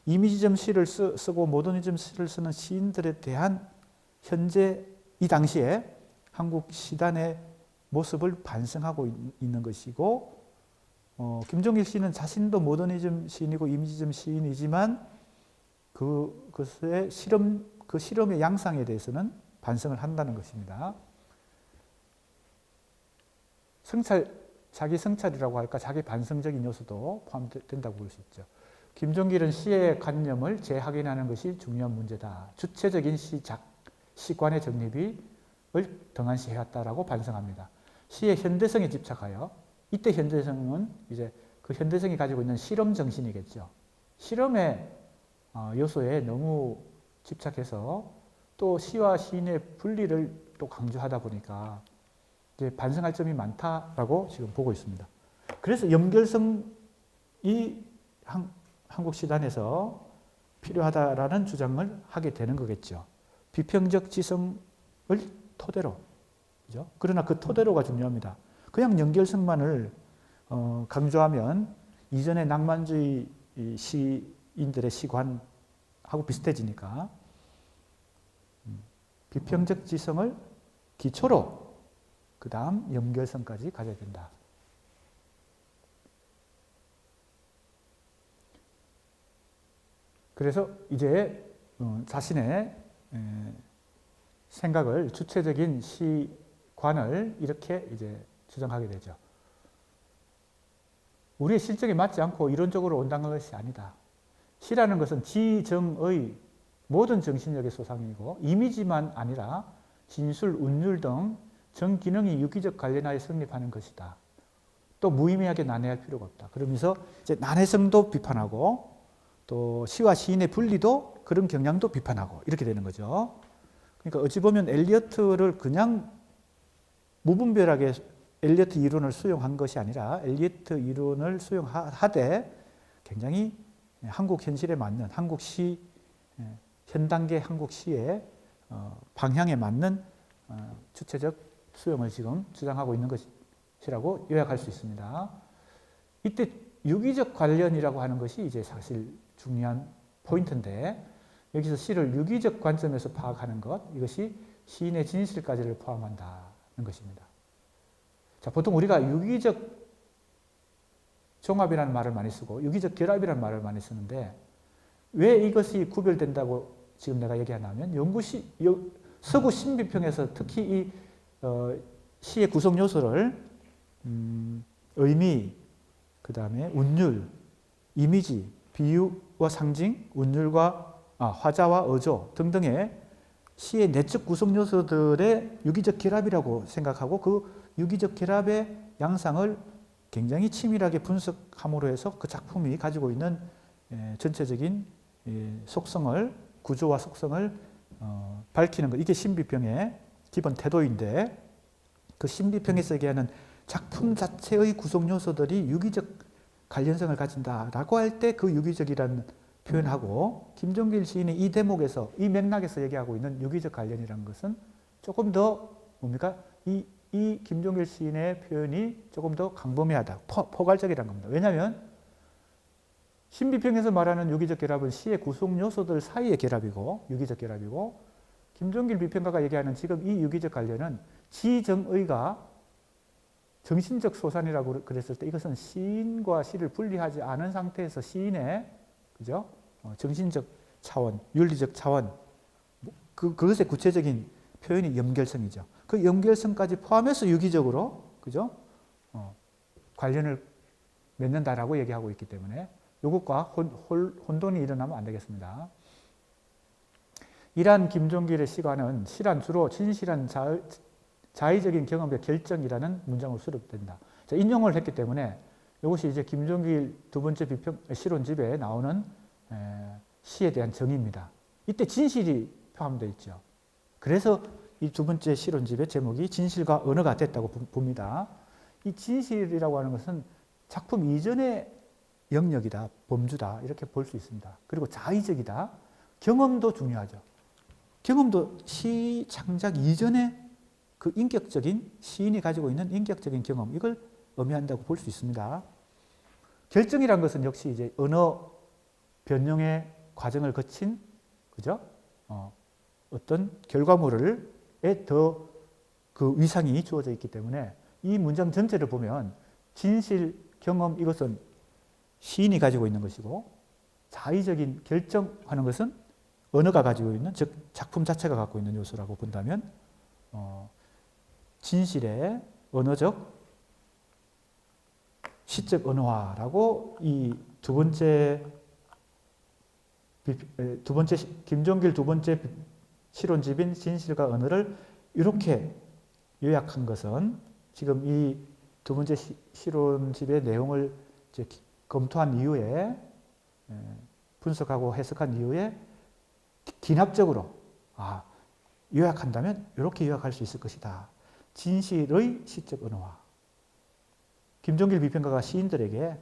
이미지점 시를 쓰고 모더니즘 시를 쓰는 시인들에 대한 현재 이 당시에 한국 시단의 모습을 반성하고 있는 것이고 김종길 시인은 자신도 모더니즘 시인이고 이미지점 시인이지만 그것의 그 실험의 양상에 대해서는 반성을 한다는 것입니다. 자기 성찰이라고 할까 자기 반성적인 요소도 포함된다고 볼 수 있죠. 김종길은 시의 관념을 재확인하는 것이 중요한 문제다. 주체적인 시관의 정립을 등한시해왔다라고 반성합니다. 시의 현대성에 집착하여 이때 현대성은 이제 그 현대성이 가지고 있는 실험 정신이겠죠. 실험의 요소에 너무 집착해서 또 시와 시인의 분리를 또 강조하다 보니까 이제 반성할 점이 많다라고 지금 보고 있습니다. 그래서 연결성이 한국 시단에서 필요하다라는 주장을 하게 되는 거겠죠. 비평적 지성을 토대로, 그죠? 그러나 그 토대로가 중요합니다. 그냥 연결성만을 강조하면 이전의 낭만주의 시인들의 시관하고 비슷해지니까 비평적 지성을 기초로 그 다음 연결성까지 가져야 된다. 그래서 이제 자신의 생각을 주체적인 시관을 이렇게 이제 주장하게 되죠. 우리의 실정에 맞지 않고 이론적으로 온당한 것이 아니다. 시라는 것은 지정의 모든 정신력의 소상이고 이미지만 아니라 진술, 운율 등 정기능이 유기적 관련하여 성립하는 것이다. 또 무의미하게 난해할 필요가 없다. 그러면서 이제 난해성도 비판하고 또 시와 시인의 분리도 그런 경향도 비판하고 이렇게 되는 거죠. 그러니까 어찌 보면 엘리어트를 그냥 무분별하게 엘리어트 이론을 수용한 것이 아니라 엘리어트 이론을 수용하되 굉장히 한국 현실에 맞는 한국 시, 현 단계 한국 시의 방향에 맞는 주체적 수용을 지금 주장하고 있는 것이라고 요약할 수 있습니다. 이때 유기적 관련이라고 하는 것이 이제 사실 중요한 포인트인데 여기서 시를 유기적 관점에서 파악하는 것, 이것이 시인의 진실까지를 포함한다는 것입니다. 자, 보통 우리가 유기적 종합이라는 말을 많이 쓰고 유기적 결합이라는 말을 많이 쓰는데 왜 이것이 구별된다고 지금 내가 얘기하냐면 서구 신비평에서 특히 이 시의 구성 요소를 의미, 그 다음에 운율, 이미지, 비유와 상징, 운율과 화자와 어조 등등의 시의 내적 구성 요소들의 유기적 결합이라고 생각하고 그 유기적 결합의 양상을 굉장히 치밀하게 분석함으로 해서 그 작품이 가지고 있는 전체적인 속성을, 구조와 속성을 밝히는 것. 이게 신비평의 기본 태도인데 그 신비평에서 얘기하는 작품 자체의 구성 요소들이 유기적 관련성을 가진다라고 할 때 그 유기적이라는 표현하고 김종길 시인이 이 대목에서 이 맥락에서 얘기하고 있는 유기적 관련이라는 것은 조금 더 뭡니까? 이 김종길 시인의 표현이 조금 더 강범위하다, 포괄적이라는 겁니다. 왜냐하면 신비평에서 말하는 유기적 결합은 시의 구성 요소들 사이의 결합이고 유기적 결합이고 김종길 비평가가 얘기하는 지금 이 유기적 관련은 지정의가 정신적 소산이라고 그랬을 때 이것은 시인과 시를 분리하지 않은 상태에서 시인의 그죠? 정신적 차원, 윤리적 차원 그것의 구체적인 표현이 연결성이죠. 그 연결성까지 포함해서 유기적으로 그죠? 관련을 맺는다라고 얘기하고 있기 때문에 이것과 혼돈이 일어나면 안 되겠습니다. 이러한 김종길의 시가는 시란 주로 진실한 자의적인 경험의 결정이라는 문장으로 수록된다. 자, 인용을 했기 때문에 이것이 이제 김종길 두 번째 실론집에 나오는 시에 대한 정의입니다. 이때 진실이 포함되어 있죠. 그래서 이 두 번째 실론집의 제목이 진실과 언어가 됐다고 봅니다. 이 진실이라고 하는 것은 작품 이전의 영역이다, 범주다 이렇게 볼 수 있습니다. 그리고 자의적이다. 경험도 중요하죠. 경험도 시 창작 이전의 그 인격적인 시인이 가지고 있는 인격적인 경험 이걸 의미한다고 볼 수 있습니다. 결정이란 것은 역시 이제 언어 변형의 과정을 거친 그죠? 어떤 결과물에 더 그 위상이 주어져 있기 때문에 이 문장 전체를 보면 진실, 경험 이것은 시인이 가지고 있는 것이고 자의적인 결정하는 것은 언어가 가지고 있는 즉 작품 자체가 갖고 있는 요소라고 본다면 진실의 언어적 시적 언어화라고 이 두 번째 김종길 두 번째 실론집인 진실과 언어를 이렇게 요약한 것은 지금 이 두 번째 실론집의 내용을 이제 검토한 이후에 분석하고 해석한 이후에 기납적으로 요약한다면 이렇게 요약할 수 있을 것이다. 진실의 시적 언어화. 김종길 비평가가 시인들에게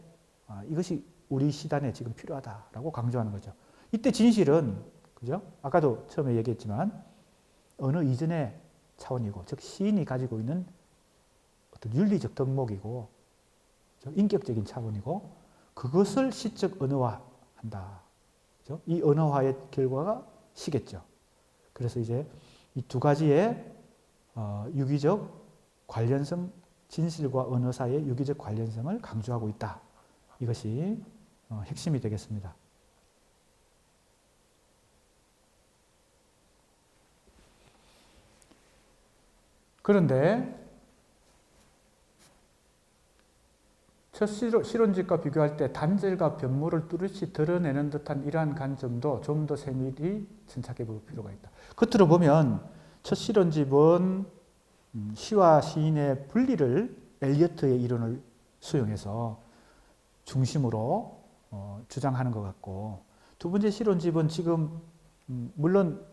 이것이 우리 시단에 지금 필요하다라고 강조하는 거죠. 이때 진실은 그죠? 아까도 처음에 얘기했지만 언어 이전의 차원이고 즉 시인이 가지고 있는 어떤 윤리적 덕목이고 인격적인 차원이고 그것을 시적 언어화한다. 그죠? 이 언어화의 결과가 시겠죠. 그래서 이제 이 두 가지의 유기적 관련성, 진실과 언어 사이의 유기적 관련성을 강조하고 있다. 이것이 핵심이 되겠습니다. 그런데 첫 실론집과 비교할 때 단절과 변모를 뚜렷이 드러내는 듯한 이러한 관점도 좀 더 세밀히 진척해 볼 필요가 있다. 겉으로 보면 첫 실론집은 시와 시인의 분리를 엘리어트의 이론을 수용해서 중심으로 주장하는 것 같고 두 번째 실론집은 지금 물론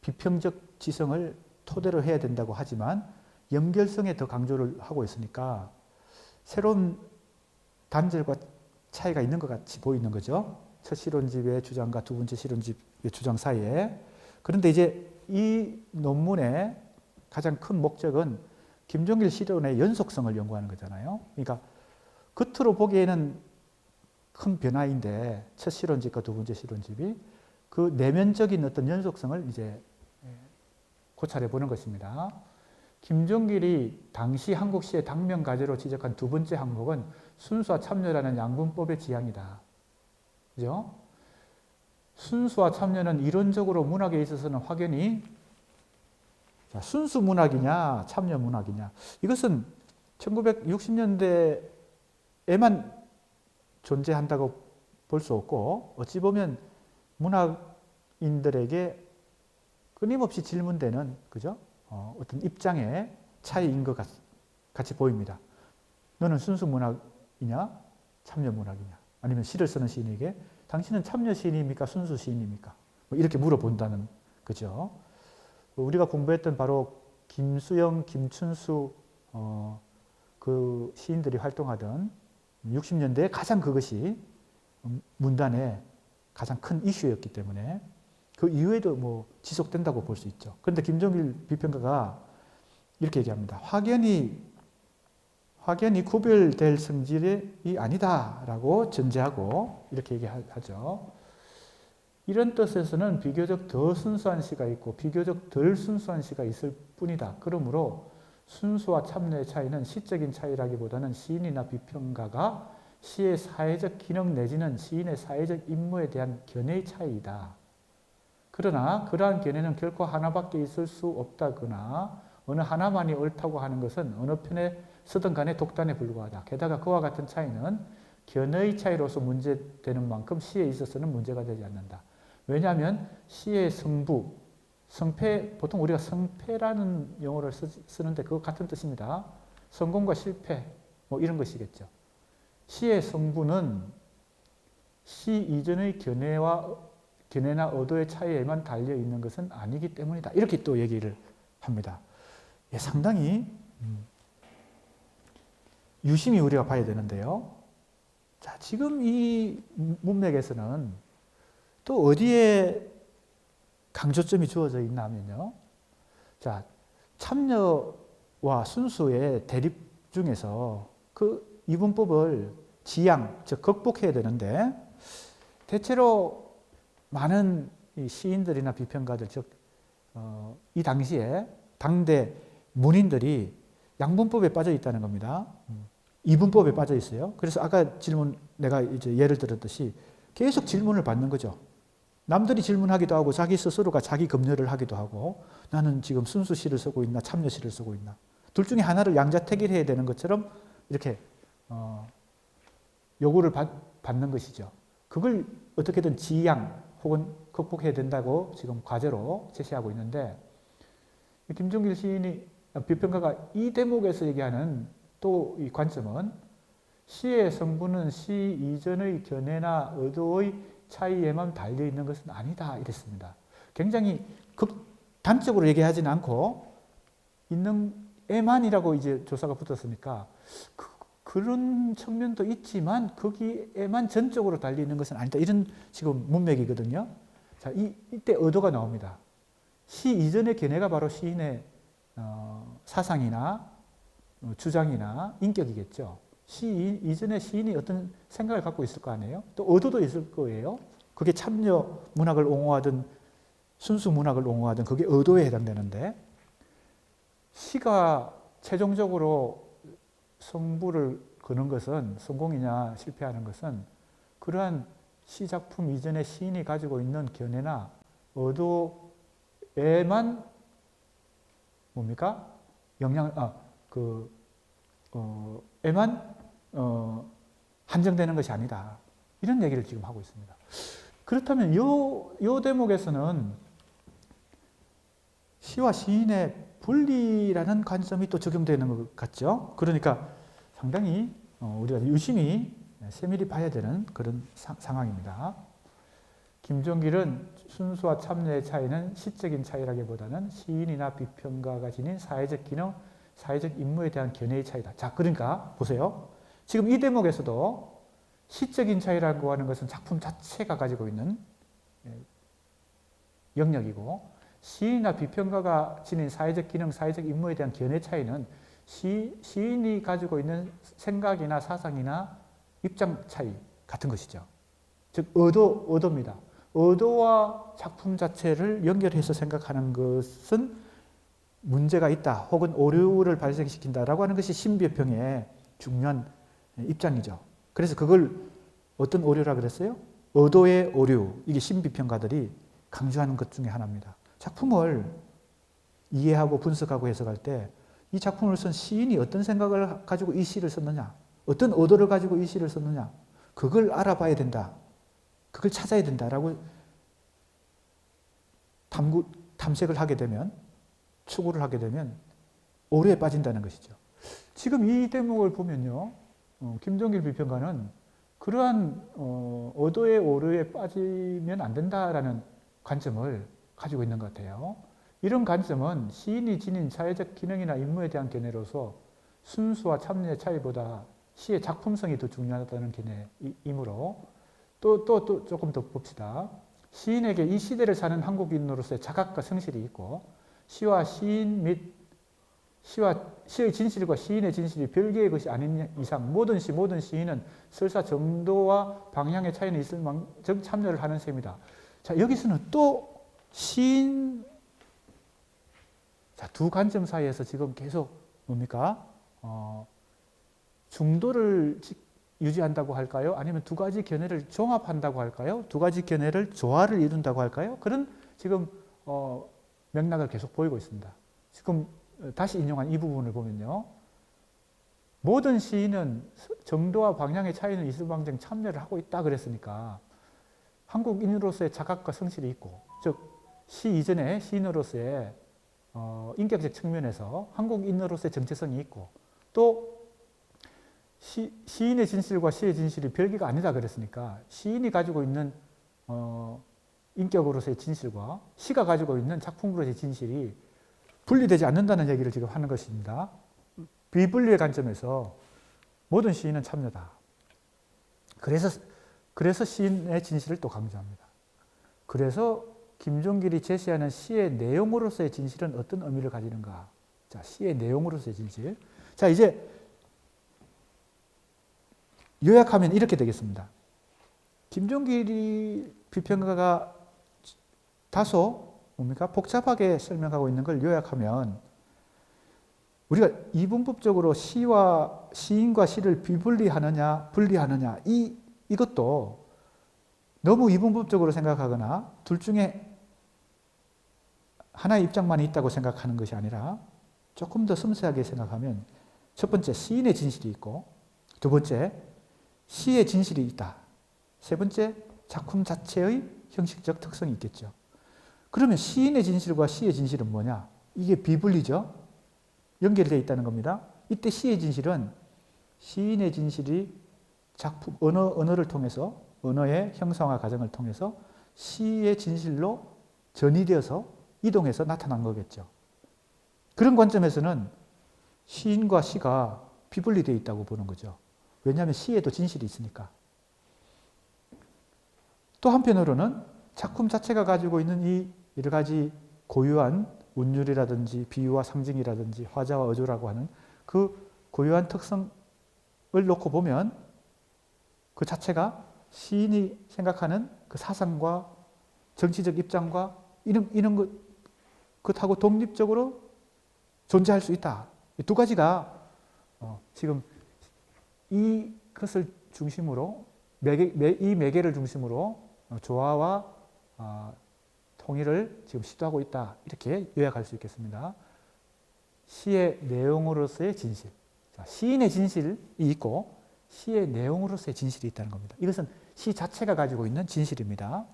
비평적 지성을 토대로 해야 된다고 하지만 연결성에 더 강조를 하고 있으니까 새로운 단절과 차이가 있는 것 같이 보이는 거죠. 첫 실론집의 주장과 두 번째 실론집의 주장 사이에. 그런데 이제 이 논문의 가장 큰 목적은 김종길 실론의 연속성을 연구하는 거잖아요. 그러니까 겉으로 보기에는 큰 변화인데 첫 실론집과 두 번째 실론집이 그 내면적인 어떤 연속성을 이제 고찰해 보는 것입니다. 김종길이 당시 한국 시의 당면 가제로 지적한 두 번째 항목은 순수와 참여라는 양분법의 지향이다. 그죠? 순수와 참여는 이론적으로 문학에 있어서는 확연히 순수 문학이냐 참여 문학이냐 이것은 1960년대에만 존재한다고 볼 수 없고 어찌 보면 문학인들에게 끊임없이 질문되는 그죠? 어떤 입장의 차이인 것 같이 보입니다. 너는 순수 문학이냐 참여 문학이냐 아니면 시를 쓰는 시인에게 당신은 참여 시인입니까 순수 시인입니까? 뭐 이렇게 물어본다는 거죠. 우리가 공부했던 바로 김수영, 김춘수 그 시인들이 활동하던 60년대에 가장 그것이 문단의 가장 큰 이슈였기 때문에 그 이후에도 뭐 지속된다고 볼 수 있죠. 그런데 김종길 비평가가 이렇게 얘기합니다. 확연히 구별될 성질이 아니다라고 전제하고 이렇게 얘기하죠. 이런 뜻에서는 비교적 더 순수한 시가 있고 비교적 덜 순수한 시가 있을 뿐이다. 그러므로 순수와 참여의 차이는 시적인 차이라기보다는 시인이나 비평가가 시의 사회적 기능 내지는 시인의 사회적 임무에 대한 견해의 차이이다. 그러나 그러한 견해는 결코 하나밖에 있을 수 없다거나 어느 하나만이 옳다고 하는 것은 어느 편에 서든 간에 독단에 불과하다. 게다가 그와 같은 차이는 견해의 차이로서 문제되는 만큼 시에 있어서는 문제가 되지 않는다. 왜냐하면 시의 성부, 성패, 보통 우리가 성패라는 용어를 쓰는데 그거 같은 뜻입니다. 성공과 실패, 뭐 이런 것이겠죠. 시의 성부는 시 이전의 견해나 의도의 차이에만 달려 있는 것은 아니기 때문이다. 이렇게 또 얘기를 합니다. 예, 상당히 유심히 우리가 봐야 되는데요. 자, 지금 이 문맥에서는 또 어디에 강조점이 주어져 있나 하면요. 자, 참여와 순수의 대립 중에서 그 이분법을 지양, 즉 극복해야 되는데 대체로 많은 시인들이나 비평가들, 즉 이 당시에 당대 문인들이 양분법에 빠져 있다는 겁니다. 이분법에 빠져 있어요. 그래서 아까 질문 내가 이제 예를 들었듯이 계속 질문을 받는 거죠. 남들이 질문하기도 하고 자기 스스로가 자기 검열을 하기도 하고 나는 지금 순수시를 쓰고 있나 참여시를 쓰고 있나 둘 중에 하나를 양자택일해야 되는 것처럼 이렇게 요구를 받는 것이죠. 그걸 어떻게든 지양 혹은 극복해야 된다고 지금 과제로 제시하고 있는데 김종길 시인이 비평가가 이 대목에서 얘기하는 또 이 관점은 시의 성분은 시 이전의 견해나 의도의 차이에만 달려 있는 것은 아니다 이랬습니다. 굉장히 극단적으로 얘기하지는 않고 있는 에만이라고 이제 조사가 붙었으니까 그런 측면도 있지만 거기에만 전적으로 달려 있는 것은 아니다. 이런 지금 문맥이거든요. 자, 이때 의도가 나옵니다. 시 이전의 견해가 바로 시인의 사상이나 주장이나 인격이겠죠. 시 이전에 시인이 어떤 생각을 갖고 있을 거 아니에요? 또 의도도 있을 거예요. 그게 참여 문학을 옹호하든 순수 문학을 옹호하든 그게 의도에 해당되는데 시가 최종적으로 성부를 거는 것은 성공이냐 실패하는 것은 그러한 시작품 이전에 시인이 가지고 있는 견해나 의도에만 뭡니까? 에만 한정되는 것이 아니다. 이런 얘기를 지금 하고 있습니다. 그렇다면 요 대목에서는 시와 시인의 분리라는 관점이 또 적용되는 것 같죠. 그러니까 상당히 우리가 유심히 세밀히 봐야 되는 그런 상황입니다. 김종길은 순수와 참여의 차이는 시적인 차이라기보다는 시인이나 비평가가 지닌 사회적 기능, 사회적 임무에 대한 견해의 차이다. 자, 그러니까 보세요. 지금 이 대목에서도 시적인 차이라고 하는 것은 작품 자체가 가지고 있는 영역이고 시인이나 비평가가 지닌 사회적 기능, 사회적 임무에 대한 견해 차이는 시인이 가지고 있는 생각이나 사상이나 입장 차이 같은 것이죠. 즉 의도입니다. 의도와 작품 자체를 연결해서 생각하는 것은 문제가 있다 혹은 오류를 발생시킨다라고 하는 것이 신비평의 중요한 입장이죠. 그래서 그걸 어떤 오류라 그랬어요? 의도의 오류. 이게 신비평가들이 강조하는 것 중에 하나입니다. 작품을 이해하고 분석하고 해석할 때 이 작품을 쓴 시인이 어떤 생각을 가지고 이 시를 썼느냐, 어떤 의도를 가지고 이 시를 썼느냐, 그걸 알아봐야 된다. 그걸 찾아야 된다라고 탐색을 하게 되면, 추구를 하게 되면 오류에 빠진다는 것이죠. 지금 이 대목을 보면요, 김종길 비평가는 그러한 의도의 오류에 빠지면 안 된다라는 관점을 가지고 있는 것 같아요. 이런 관점은 시인이 지닌 사회적 기능이나 임무에 대한 견해로서 순수와 참여의 차이보다 시의 작품성이 더 중요하다는 견해이므로 또 조금 더 봅시다. 시인에게 이 시대를 사는 한국인으로서의 자각과 성실이 있고 시와 시인 및 시의 진실과 시인의 진실이 별개의 것이 아닌 이상 모든 시인은 설사 정도와 방향의 차이는 있을 만큼 참여를 하는 셈이다. 자, 여기서는 또 시인 두 관점 사이에서 지금 계속 뭡니까? 중도를 유지한다고 할까요? 아니면 두 가지 견해를 종합한다고 할까요? 두 가지 견해를 조화를 이룬다고 할까요? 그런 지금 맥락을 계속 보이고 있습니다. 지금 다시 인용한 이 부분을 보면요. 모든 시인은 정도와 방향의 차이는 있을 망정 참여를 하고 있다 그랬으니까 한국인으로서의 자각과 성실이 있고, 즉 시 이전에 시인으로서의 인격적 측면에서 한국인으로서의 정체성이 있고, 또 시인의 진실과 시의 진실이 별개가 아니다 그랬으니까 시인이 가지고 있는 인격으로서의 진실과 시가 가지고 있는 작품으로서의 진실이 분리되지 않는다는 얘기를 지금 하는 것입니다. 비분리의 관점에서 모든 시인은 참여다. 그래서 시인의 진실을 또 강조합니다. 그래서 김종길이 제시하는 시의 내용으로서의 진실은 어떤 의미를 가지는가? 자, 시의 내용으로서의 진실. 자, 이제 요약하면 이렇게 되겠습니다. 김종길이 비평가가 다소 복잡하게 설명하고 있는 걸 요약하면 우리가 이분법적으로 시인과 시를 비분리하느냐 분리하느냐 이것도 너무 이분법적으로 생각하거나 둘 중에 하나의 입장만 있다고 생각하는 것이 아니라 조금 더 섬세하게 생각하면 첫 번째 시인의 진실이 있고, 두 번째 시의 진실이 있다. 세 번째 작품 자체의 형식적 특성이 있겠죠. 그러면 시인의 진실과 시의 진실은 뭐냐? 이게 비분리죠. 연결되어 있다는 겁니다. 이때 시의 진실은 시인의 진실이 작품 언어를 통해서 언어의 형상화 과정을 통해서 시의 진실로 전이되어서 이동해서 나타난 거겠죠. 그런 관점에서는 시인과 시가 비분리되어 있다고 보는 거죠. 왜냐하면 시에도 진실이 있으니까. 또 한편으로는 작품 자체가 가지고 있는 이 여러 가지 고유한 운율이라든지 비유와 상징이라든지 화자와 어조라고 하는 그 고유한 특성을 놓고 보면 그 자체가 시인이 생각하는 그 사상과 정치적 입장과 이런 것하고 독립적으로 존재할 수 있다. 이 두 가지가 지금 이것을 중심으로 이 매개를 중심으로 조화와 통일을 지금 시도하고 있다. 이렇게 요약할 수 있겠습니다. 시의 내용으로서의 진실. 자, 시인의 진실이 있고 시의 내용으로서의 진실이 있다는 겁니다. 이것은 시 자체가 가지고 있는 진실입니다.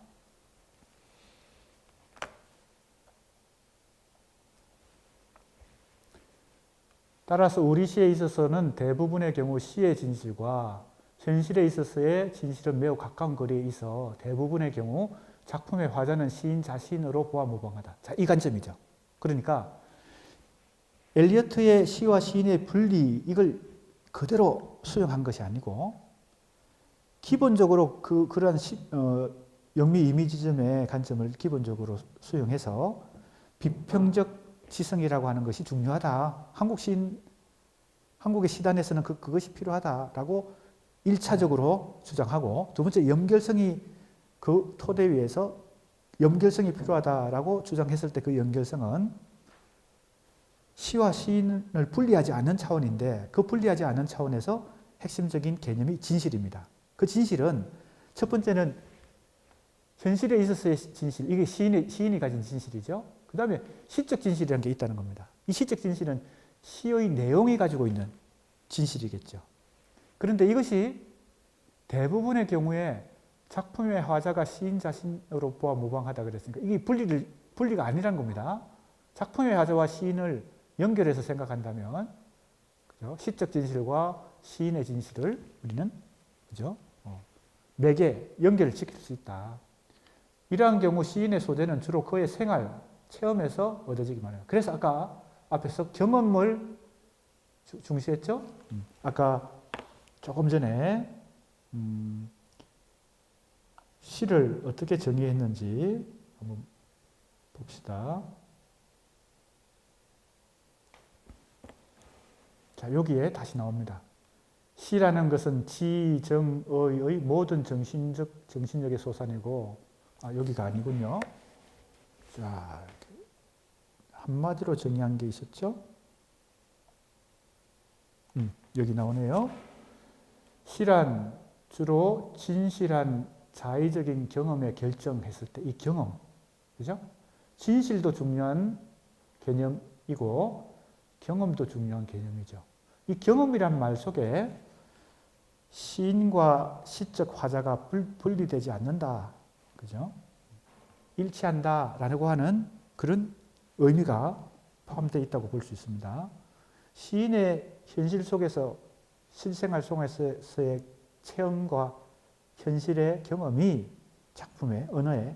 따라서 우리 시에 있어서는 대부분의 경우 시의 진실과 현실에 있어서의 진실은 매우 가까운 거리에 있어 대부분의 경우 작품의 화자는 시인 자신으로 보아 무방하다. 자, 이 관점이죠. 그러니까 엘리어트의 시와 시인의 분리 이걸 그대로 수용한 것이 아니고 기본적으로 그러한 영미 이미지즘의 관점을 기본적으로 수용해서 비평적 지성이라고 하는 것이 중요하다. 한국의 시단에서는 그것이 필요하다라고 1차적으로 주장하고, 두 번째 연결성이 그 토대 위에서 연결성이 필요하다라고 주장했을 때 그 연결성은 시와 시인을 분리하지 않는 차원인데 그 분리하지 않는 차원에서 핵심적인 개념이 진실입니다. 그 진실은 첫 번째는 현실에 있어서의 진실, 이게 시인이 가진 진실이죠. 그 다음에 시적 진실이라는 게 있다는 겁니다. 이 시적 진실은 시의 내용이 가지고 있는 진실이겠죠. 그런데 이것이 대부분의 경우에 작품의 화자가 시인 자신으로 보아 무방하다 그랬으니까 이게 분리가 아니란 겁니다. 작품의 화자와 시인을 연결해서 생각한다면, 그죠? 시적 진실과 시인의 진실을 우리는, 그죠? 매개, 연결을 시킬 수 있다. 이러한 경우 시인의 소재는 주로 그의 생활, 체험에서 얻어지기만 해요. 그래서 아까 앞에서 경험을 중시했죠? 아까 조금 전에 시를 어떻게 정의했는지 한번 봅시다. 자, 여기에 다시 나옵니다. 시라는 것은 지정의의 모든 정신력의 소산이고, 여기가 아니군요. 자, 한마디로 정의한 게 있었죠? 여기 나오네요. 시란 주로 진실한 자의적인 경험에 결정했을 때 이 경험, 그죠? 진실도 중요한 개념이고 경험도 중요한 개념이죠. 이 경험이란 말 속에 시인과 시적 화자가 분리되지 않는다. 그죠? 일치한다라고 하는 그런 의미가 포함되어 있다고 볼 수 있습니다. 시인의 현실 속에서 실생활 속에서의 체험과 현실의 경험이 작품의 언어에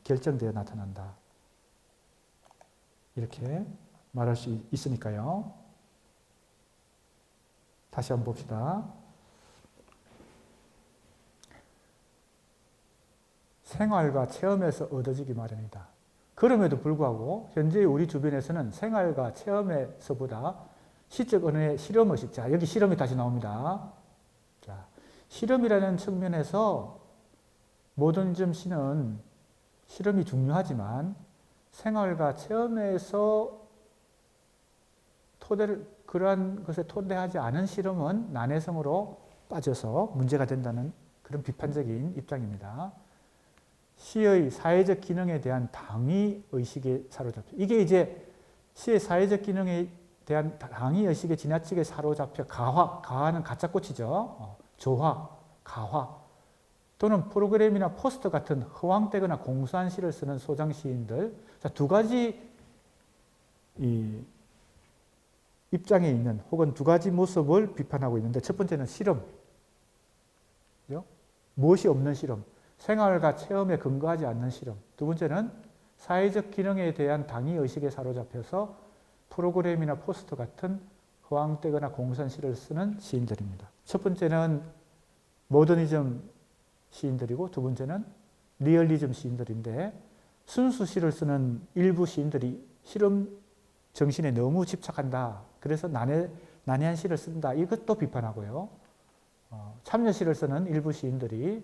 결정되어 나타난다. 이렇게 말할 수 있으니까요. 다시 한번 봅시다. 생활과 체험에서 얻어지기 마련이다. 그럼에도 불구하고 현재 우리 주변에서는 생활과 체험에서보다 시적 언어의 실험의식, 자 여기 실험이 다시 나옵니다. 자, 실험이라는 측면에서 모더니즘 시는 실험이 중요하지만 생활과 체험에서 그러한 것에 토대하지 않은 실험은 난해성으로 빠져서 문제가 된다는 그런 비판적인 입장입니다. 시의 사회적 기능에 대한 당위 의식에 사로잡혀. 이게 이제 시의 사회적 기능에 대한 당위 의식에 지나치게 사로잡혀 가화는 가짜꽃이죠. 조화, 가화 또는 프로그램이나 포스터 같은 허황되거나 공수한 시를 쓰는 소장 시인들. 자, 두 가지 입장에 있는 혹은 두 가지 모습을 비판하고 있는데 첫 번째는 실험. 그죠? 무엇이 없는 실험. 생활과 체험에 근거하지 않는 실험. 두 번째는 사회적 기능에 대한 당위 의식에 사로잡혀서 프로그램이나 포스터 같은 허황되거나 공수한 시를 쓰는 시인들입니다. 첫 번째는 모더니즘 시인들이고 두 번째는 리얼리즘 시인들인데 순수 시를 쓰는 일부 시인들이 실험 정신에 너무 집착한다. 그래서 난해한 시를 쓴다. 이것도 비판하고요. 참여시를 쓰는 일부 시인들이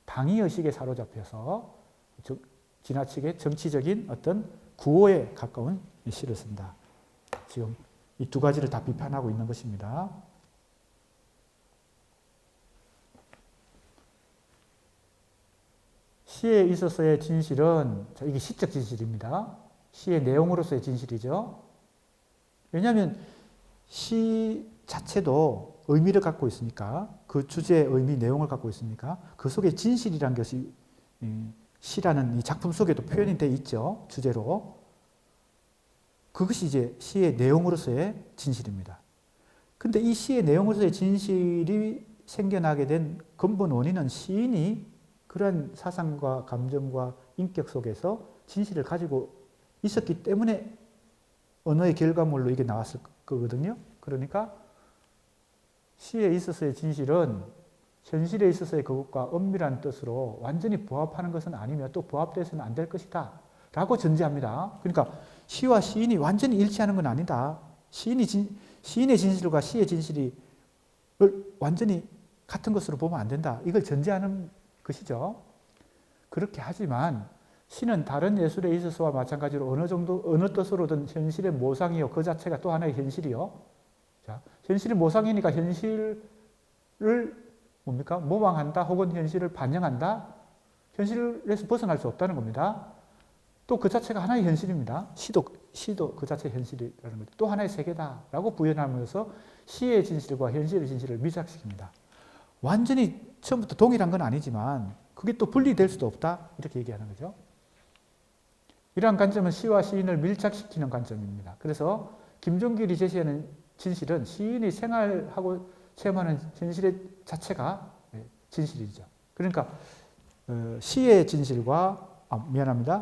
당위의식에 사로잡혀서 지나치게 정치적인 어떤 구호에 가까운 시를 쓴다. 지금 이 두 가지를 다 비판하고 있는 것입니다. 시에 있어서의 진실은 이게 시적 진실입니다. 시의 내용으로서의 진실이죠. 왜냐하면 시 자체도 의미를 갖고 있으니까 그 주제의 의미, 내용을 갖고 있으니까 그 속에 진실이라는 것이 시라는 이 작품 속에도 표현이 되어 있죠. 주제로. 그것이 이제 시의 내용으로서의 진실입니다. 근데 이 시의 내용으로서의 진실이 생겨나게 된 근본 원인은 시인이 그러한 사상과 감정과 인격 속에서 진실을 가지고 있었기 때문에 언어의 결과물로 이게 나왔을 거거든요. 그러니까 시에 있어서의 진실은 현실에 있어서의 그것과 엄밀한 뜻으로 완전히 부합하는 것은 아니며 또 부합돼서는 안 될 것이다 라고 전제합니다. 그러니까 시와 시인이 완전히 일치하는 건 아니다. 시인의 진실과 시의 진실을 완전히 같은 것으로 보면 안 된다. 이걸 전제하는 것이죠. 그렇게 하지만 시는 다른 예술에 있어서와 마찬가지로 어느 뜻으로든 현실의 모상이요. 그 자체가 또 하나의 현실이요. 자, 현실이 모상이니까 현실을 뭡니까? 모방한다 혹은 현실을 반영한다. 현실에서 벗어날 수 없다는 겁니다. 또 그 자체가 하나의 현실입니다. 시도 그 자체의 현실이라는 거죠. 또 하나의 세계다라고 부연하면서 시의 진실과 현실의 진실을 밀착시킵니다. 완전히 처음부터 동일한 건 아니지만 그게 또 분리될 수도 없다. 이렇게 얘기하는 거죠. 이러한 관점은 시와 시인을 밀착시키는 관점입니다. 그래서 김종길이 제시하는 진실은 시인이 생활하고 체험하는 현실의 자체가 진실이죠. 그러니까 시의 진실과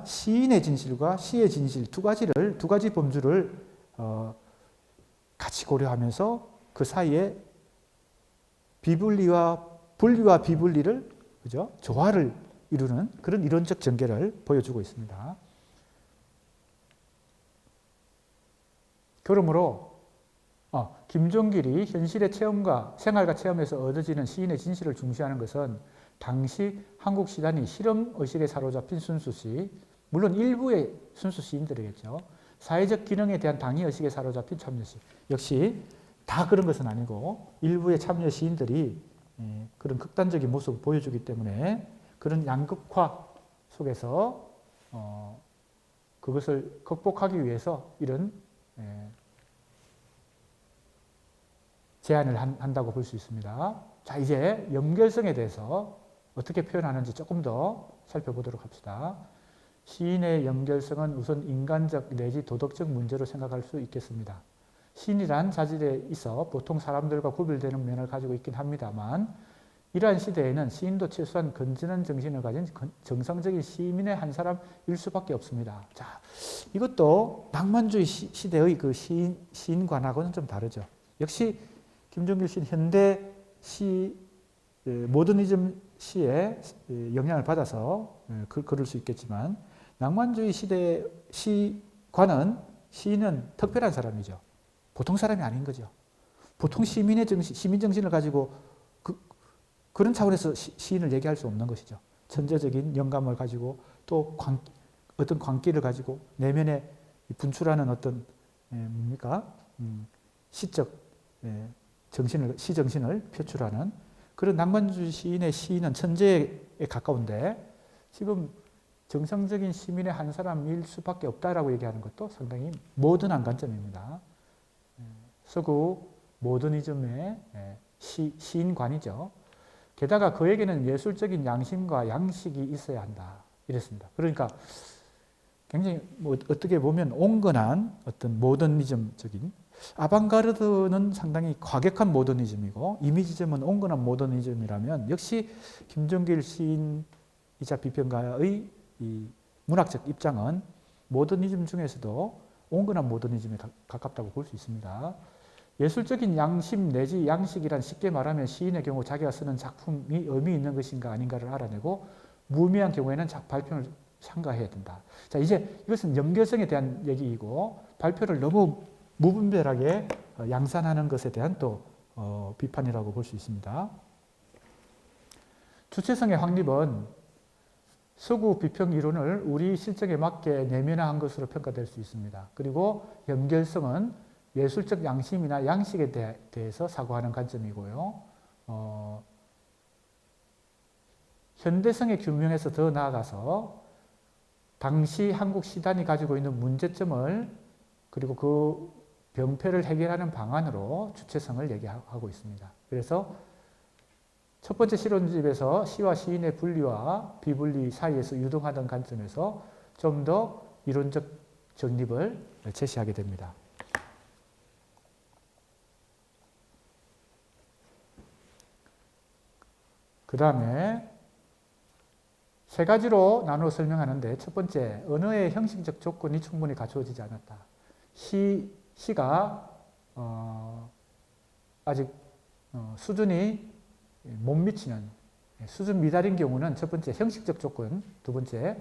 시인의 진실과 시의 진실 두 가지 범주를 같이 고려하면서 그 사이에 분리와 비분리를 그죠? 조화를 이루는 그런 이론적 전개를 보여주고 있습니다. 그러므로 김종길이 현실의 체험과 생활과 체험에서 얻어지는 시인의 진실을 중시하는 것은 당시 한국 시단이 실험의식에 사로잡힌 순수시, 물론 일부의 순수 시인들이겠죠. 사회적 기능에 대한 당위의식에 사로잡힌 참여시. 역시 다 그런 것은 아니고 일부의 참여 시인들이 그런 극단적인 모습을 보여주기 때문에 그런 양극화 속에서 그것을 극복하기 위해서 이런 제안을 한다고 볼 수 있습니다. 자, 이제 연결성에 대해서 어떻게 표현하는지 조금 더 살펴보도록 합시다. 시인의 연결성은 우선 인간적 내지 도덕적 문제로 생각할 수 있겠습니다. 시인이란 자질에 있어 보통 사람들과 구별되는 면을 가지고 있긴 합니다만 이러한 시대에는 시인도 최소한 건전한 정신을 가진 정상적인 시민의 한 사람일 수밖에 없습니다. 자, 이것도 낭만주의 시대의 그 시인관하고는 좀 다르죠. 역시 김종길 시인 현대 시 모더니즘 시에 영향을 받아서 그럴 수 있겠지만 낭만주의 시대 시인은 특별한 사람이죠. 보통 사람이 아닌 거죠. 보통 시민 정신을 가지고 그런 차원에서 시인을 얘기할 수 없는 것이죠. 천재적인 영감을 가지고 또 어떤 광기를 가지고 내면에 분출하는 어떤 시적 시정신을 표출하는 그런 낭만주의 시인의 시인은 천재에 가까운데 지금 정상적인 시민의 한 사람일 수밖에 없다라고 얘기하는 것도 상당히 모던한 관점입니다. 서구 모더니즘의 시인관이죠. 게다가 그에게는 예술적인 양심과 양식이 있어야 한다. 이랬습니다. 그러니까 굉장히 어떻게 보면 온건한 어떤 모더니즘적인 아방가르드는 상당히 과격한 모더니즘이고 이미지즘은 온건한 모더니즘이라면 역시 김종길 시인이자 비평가의 이 문학적 입장은 모더니즘 중에서도 온건한 모더니즘에 가깝다고 볼 수 있습니다. 예술적인 양심 내지 양식이란 쉽게 말하면 시인의 경우 자기가 쓰는 작품이 의미 있는 것인가 아닌가를 알아내고 무의미한 경우에는 발표를 삼가해야 된다. 자, 이제 이것은 연결성에 대한 얘기이고 발표를 너무 무분별하게 양산하는 것에 대한 또 비판이라고 볼 수 있습니다. 주체성의 확립은 서구 비평 이론을 우리 실정에 맞게 내면화한 것으로 평가될 수 있습니다. 그리고 연결성은 예술적 양심이나 양식에 대해서 사고하는 관점이고요. 현대성의 규명에서 더 나아가서 당시 한국 시단이 가지고 있는 문제점을 그리고 그 병폐를 해결하는 방안으로 주체성을 얘기하고 있습니다. 그래서 첫 번째 실론집에서 시와 시인의 분리와 비분리 사이에서 유동하던 관점에서 좀 더 이론적 정립을 제시하게 됩니다. 그 다음에 세 가지로 나누어 설명하는데 첫 번째, 언어의 형식적 조건이 충분히 갖추어지지 않았다. 시가 아직 수준이 못 미치는 수준 미달인 경우는 첫 번째 형식적 조건, 두 번째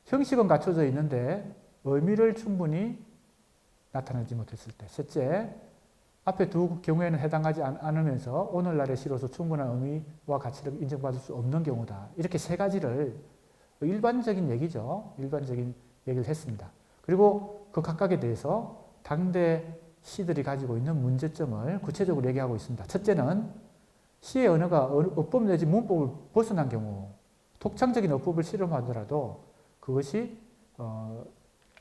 형식은 갖춰져 있는데 의미를 충분히 나타내지 못했을 때, 셋째 앞에 두 경우에는 해당하지 않으면서 오늘날의 시로서 충분한 의미와 가치를 인정받을 수 없는 경우다. 이렇게 세 가지를 일반적인 얘기죠. 일반적인 얘기를 했습니다. 그리고 그 각각에 대해서 당대 시들이 가지고 있는 문제점을 구체적으로 얘기하고 있습니다. 첫째는 시의 언어가 어법 내지 문법을 벗어난 경우 독창적인 어법을 실험하더라도 그것이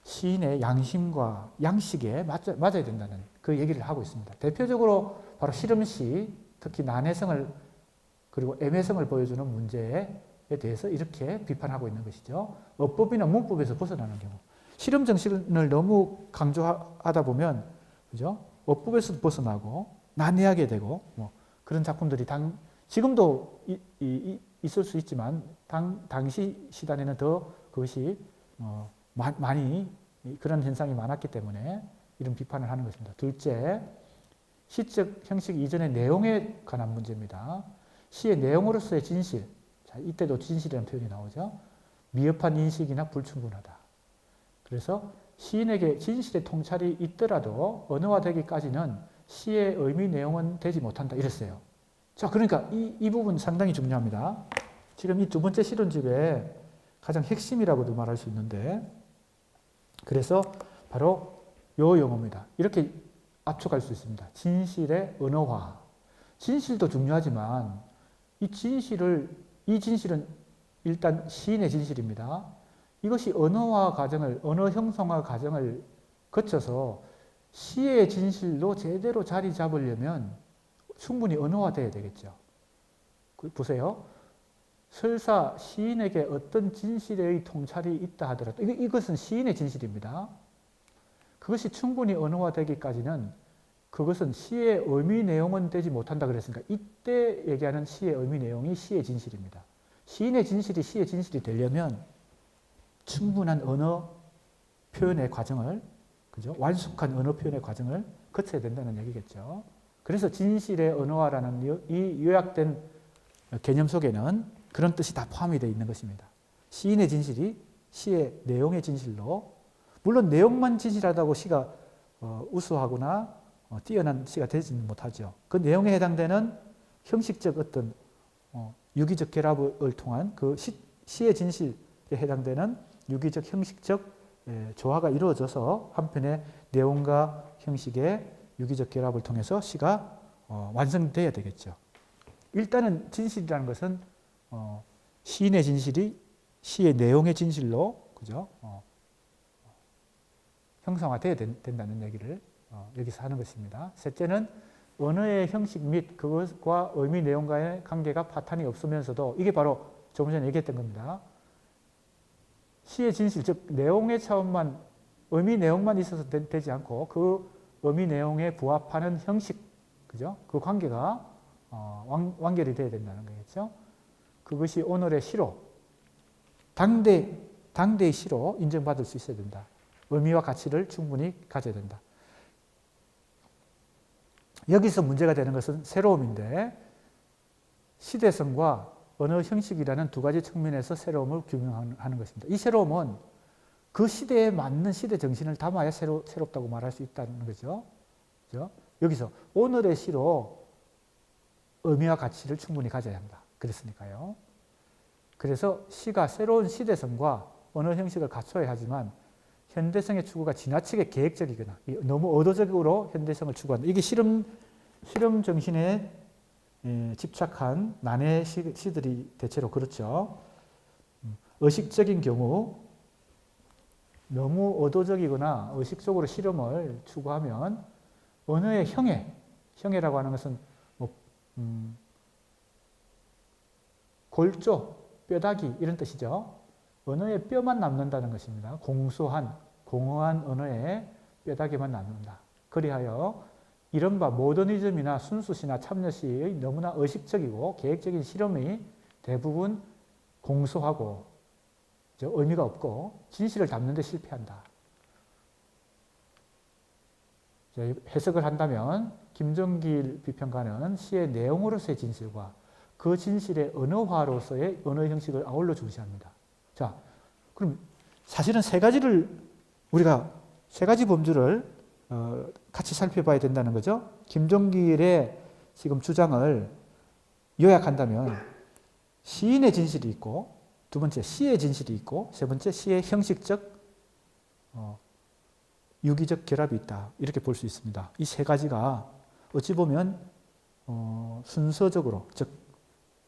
시인의 양심과 양식에 맞아야 된다는 그 얘기를 하고 있습니다. 대표적으로 바로 실험시, 특히 난해성을 그리고 애매성을 보여주는 문제에 대해서 이렇게 비판하고 있는 것이죠. 어법이나 문법에서 벗어나는 경우. 실험 정신을 너무 강조하다 보면 그죠? 어법에서 벗어나고 난해하게 되고 그런 작품들이 지금도 있을 수 있지만 당시 시단에는 더 그것이 많이 그런 현상이 많았기 때문에 이런 비판을 하는 것입니다. 둘째, 시적 형식 이전의 내용에 관한 문제입니다. 시의 내용으로서의 진실, 자, 이때도 진실이라는 표현이 나오죠. 미흡한 인식이나 불충분하다. 그래서 시인에게 진실의 통찰이 있더라도 언어화되기까지는 시의 의미 내용은 되지 못한다 이랬어요. 자, 그러니까 이 부분 상당히 중요합니다. 지금 이 두 번째 실론집의 가장 핵심이라고도 말할 수 있는데 그래서 바로 요 용어입니다. 이렇게 압축할 수 있습니다. 진실의 언어화. 진실도 중요하지만 이 진실은 일단 시인의 진실입니다. 이것이 언어화 과정을, 언어 형성화 과정을 거쳐서 시의 진실로 제대로 자리 잡으려면 충분히 언어화돼야 되겠죠. 보세요. 설사 시인에게 어떤 진실의 통찰이 있다 하더라도 이것은 시인의 진실입니다. 그것이 충분히 언어화되기까지는 그것은 시의 의미 내용은 되지 못한다 그랬으니까 이때 얘기하는 시의 의미 내용이 시의 진실입니다. 시인의 진실이 시의 진실이 되려면 충분한 언어 표현의 과정을, 그죠? 완숙한 언어 표현의 과정을 거쳐야 된다는 얘기겠죠. 그래서 진실의 언어화라는 이 요약된 개념 속에는 그런 뜻이 다 포함이 되어 있는 것입니다. 시인의 진실이 시의 내용의 진실로, 물론 내용만 진실하다고 시가 우수하거나 뛰어난 시가 되지는 못하죠. 그 내용에 해당되는 형식적 어떤 유기적 결합을 통한 그 시의 진실에 해당되는 유기적 형식적 조화가 이루어져서 한편의 내용과 형식의 유기적 결합을 통해서 시가 완성돼야 되겠죠. 일단은 진실이라는 것은 시인의 진실이 시의 내용의 진실로, 그죠? 형성화되어야 된다는 얘기를 여기서 하는 것입니다. 셋째는 언어의 형식 및 그것과 의미 내용과의 관계가 파탄이 없으면서도 이게 바로 조금 전에 얘기했던 겁니다. 시의 진실, 즉 내용의 차원만, 의미 내용만 있어서 되지 않고 그 의미 내용에 부합하는 형식, 그죠? 그 관계가 완결이 되어야 된다는 거겠죠. 그것이 오늘의 시로, 당대의 시로 인정받을 수 있어야 된다. 의미와 가치를 충분히 가져야 된다. 여기서 문제가 되는 것은 새로움인데 시대성과 언어 형식이라는 두 가지 측면에서 새로움을 규명하는 것입니다. 이 새로움은 그 시대에 맞는 시대 정신을 담아야 새롭다고 말할 수 있다는 거죠. 그죠? 여기서 오늘의 시로 의미와 가치를 충분히 가져야 한다. 그랬으니까요. 그래서 시가 새로운 시대성과 언어 형식을 갖춰야 하지만 현대성의 추구가 지나치게 계획적이거나 너무 의도적으로 현대성을 추구한다. 이게 실험 정신에 집착한 난해 시들이 대체로 그렇죠. 의식적인 경우 너무 의도적이거나 의식적으로 실험을 추구하면 언어의 형해라고 하는 것은 골조, 뼈다귀 이런 뜻이죠. 언어에 뼈만 남는다는 것입니다. 공허한 언어에 뼈다귀만 남는다. 그리하여 이른바 모더니즘이나 순수시나 참여시의 너무나 의식적이고 계획적인 실험이 대부분 공소하고 의미가 없고 진실을 담는 데 실패한다. 해석을 한다면 김정길 비평가는 시의 내용으로서의 진실과 그 진실의 언어화로서의 언어 형식을 아울러 중시합니다. 자, 그럼 사실은 우리가 세 가지 범주를 같이 살펴봐야 된다는 거죠. 김종길의 지금 주장을 요약한다면 시인의 진실이 있고, 두 번째 시의 진실이 있고, 세 번째 시의 형식적 유기적 결합이 있다. 이렇게 볼 수 있습니다. 이 세 가지가 어찌 보면 순서적으로, 즉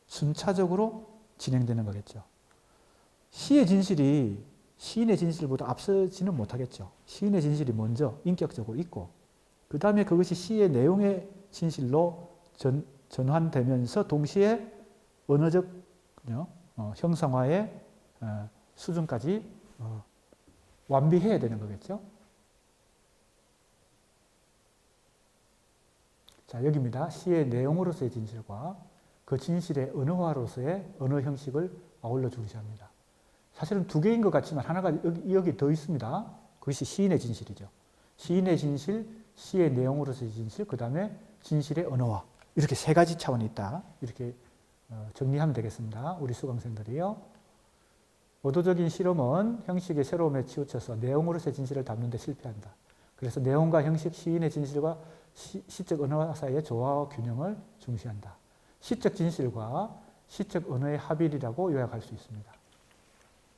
순차적으로 진행되는 거겠죠. 시의 진실이 시인의 진실보다 앞서지는 못하겠죠. 시인의 진실이 먼저 인격적으로 있고 그 다음에 그것이 시의 내용의 진실로 전환되면서 동시에 언어적 형상화의 수준까지 완비해야 되는 거겠죠. 자, 여기입니다. 시의 내용으로서의 진실과 그 진실의 언어화로서의 언어 형식을 아울러 중시합니다. 사실은 두 개인 것 같지만 하나가 여기 더 있습니다. 그것이 시인의 진실이죠. 시인의 진실, 시의 내용으로서의 진실, 그 다음에 진실의 언어화. 이렇게 세 가지 차원이 있다. 이렇게 정리하면 되겠습니다. 우리 수강생들이요. 의도적인 실험은 형식의 새로움에 치우쳐서 내용으로서의 진실을 담는 데 실패한다. 그래서 내용과 형식, 시인의 진실과 시적 언어화 사이의 조화와 균형을 중시한다. 시적 진실과 시적 언어의 합일이라고 요약할 수 있습니다.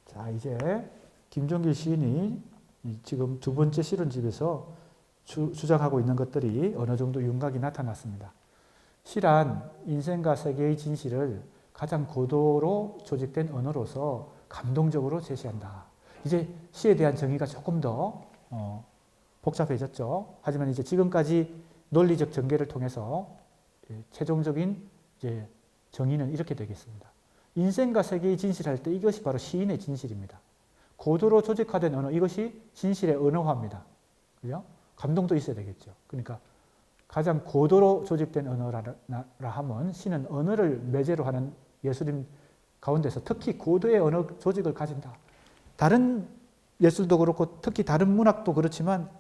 자, 이제 김종길 시인이 지금 두 번째 실론집에서 주장하고 있는 것들이 어느 정도 윤곽이 나타났습니다. 시란 인생과 세계의 진실을 가장 고도로 조직된 언어로서 감동적으로 제시한다. 이제 시에 대한 정의가 조금 더 복잡해졌죠. 하지만 이제 지금까지 논리적 전개를 통해서 최종적인 이제 정의는 이렇게 되겠습니다. 인생과 세계의 진실할 때 이것이 바로 시인의 진실입니다. 고도로 조직화된 언어, 이것이 진실의 언어화입니다. 그죠? 감동도 있어야 되겠죠. 그러니까 가장 고도로 조직된 언어라 하면 시는 언어를 매개로 하는 예술인 가운데서 특히 고도의 언어 조직을 가진다. 다른 예술도 그렇고 특히 다른 문학도 그렇지만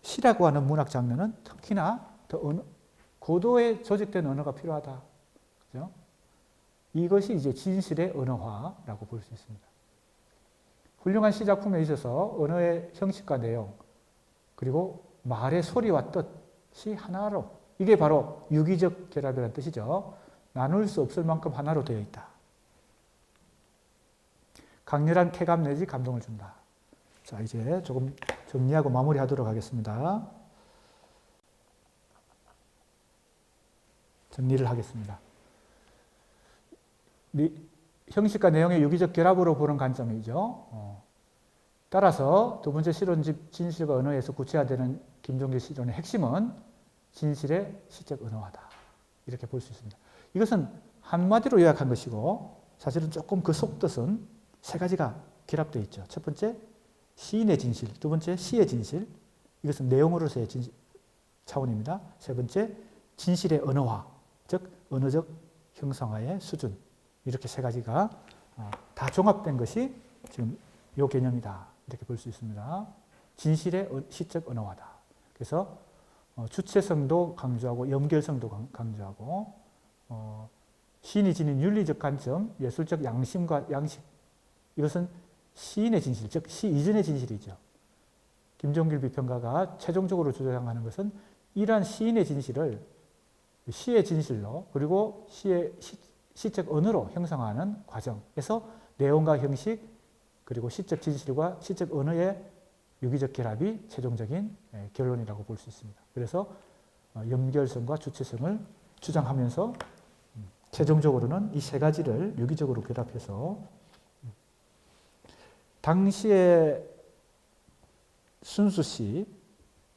시라고 하는 문학 장르는 특히나 더 고도의 조직된 언어가 필요하다. 그죠? 이것이 이제 진실의 언어화라고 볼 수 있습니다. 훌륭한 시작품에 있어서 언어의 형식과 내용, 그리고 말의 소리와 뜻이 하나로, 이게 바로 유기적 결합이라는 뜻이죠. 나눌 수 없을 만큼 하나로 되어 있다. 강렬한 쾌감 내지 감동을 준다. 자, 이제 조금 정리하고 마무리하도록 하겠습니다. 정리를 하겠습니다. 형식과 내용의 유기적 결합으로 보는 관점이죠. 따라서 두 번째 실론집 진실과 언어에서 구체화되는 김종길 실론의 핵심은 진실의 시적 언어화다. 이렇게 볼 수 있습니다. 이것은 한마디로 요약한 것이고 사실은 조금 그 속뜻은 세 가지가 결합되어 있죠. 첫 번째, 시인의 진실. 두 번째, 시의 진실. 이것은 내용으로서의 차원입니다. 세 번째, 진실의 언어화. 즉, 언어적 형성화의 수준. 이렇게 세 가지가 다 종합된 것이 지금 이 개념이다. 이렇게 볼 수 있습니다. 진실의 시적 언어화다. 그래서 주체성도 강조하고 연결성도 강조하고 시인이 지닌 윤리적 관점, 예술적 양심과 양식, 이것은 시인의 진실, 즉 시 이전의 진실이죠. 김종길 비평가가 최종적으로 주장하는 것은 이러한 시인의 진실을 시의 진실로, 그리고 시의 시적 언어로 형성하는 과정에서 내용과 형식, 그리고 시적 진실과 시적 언어의 유기적 결합이 최종적인 결론이라고 볼 수 있습니다. 그래서 연결성과 주체성을 주장하면서 최종적으로는 이 세 가지를 유기적으로 결합해서 당시의 순수시,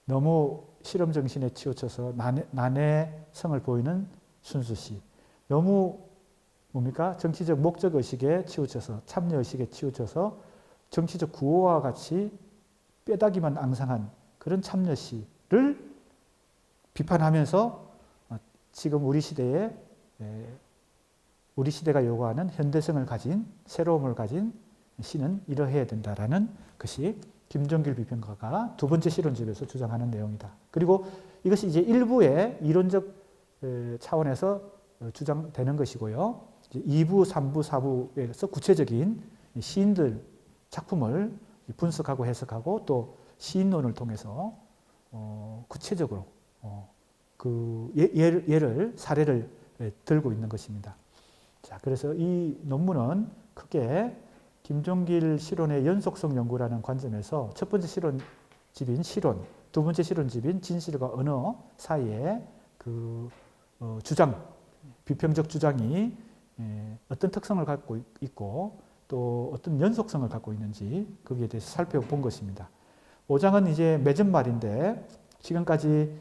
너무 실험 정신에 치우쳐서 난해성을 보이는 순수시, 너무 뭡니까? 정치적 목적 의식에 치우쳐서, 참여 의식에 치우쳐서 정치적 구호와 같이 뼈다귀만 앙상한 그런 참여시를 비판하면서 지금 우리 시대가 요구하는 현대성을 가진, 새로움을 가진 시는 이러해야 된다라는 것이 김종길 비평가가 두 번째 실론집에서 주장하는 내용이다. 그리고 이것이 이제 일부의 이론적 차원에서 주장되는 것이고요. 2부, 3부, 4부에서 구체적인 시인들 작품을 분석하고 해석하고 또 시인론을 통해서 구체적으로 그 사례를 들고 있는 것입니다. 자, 그래서 이 논문은 크게 김종길 실론의 연속성 연구라는 관점에서 첫 번째 실론집인 실론, 두 번째 실론집인 진실과 언어 사이에 그 비평적 주장이 어떤 특성을 갖고 있고 또 어떤 연속성을 갖고 있는지 거기에 대해서 살펴본 것입니다. 5장은 이제 맺은 말인데 지금까지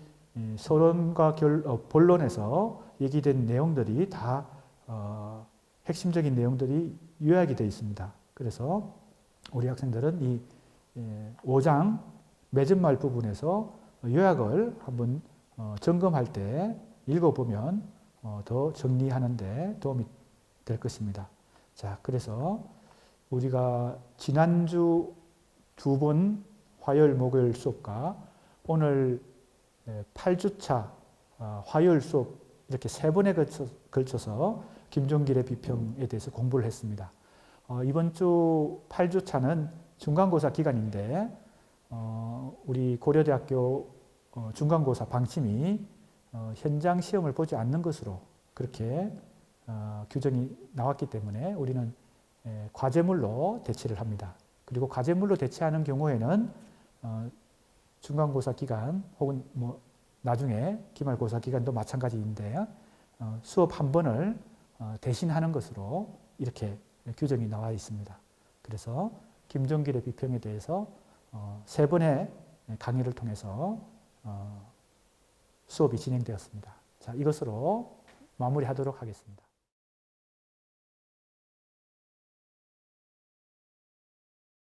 서론과 본론에서 얘기된 내용들이 다 핵심적인 내용들이 요약이 되어 있습니다. 그래서 우리 학생들은 이 5장 맺은 말 부분에서 요약을 한번 점검할 때 읽어보면 더 정리하는 데 도움이 될 것입니다. 자, 그래서 우리가 지난주 2번 화요일, 목요일 수업과 오늘 8주차 화요일 수업 이렇게 3번에 걸쳐서 김종길의 비평에 대해서 공부를 했습니다. 이번 주 8주차는 중간고사 기간인데 우리 고려대학교 중간고사 방침이 현장 시험을 보지 않는 것으로 그렇게 규정이 나왔기 때문에 우리는 과제물로 대체를 합니다. 그리고 과제물로 대체하는 경우에는 중간고사 기간 혹은 뭐 나중에 기말고사 기간도 마찬가지인데 수업 한 번을 대신하는 것으로 이렇게 규정이 나와 있습니다. 그래서 김종길의 비평에 대해서 3번의 강의를 통해서 수업이 진행되었습니다. 자, 이것으로 마무리하도록 하겠습니다.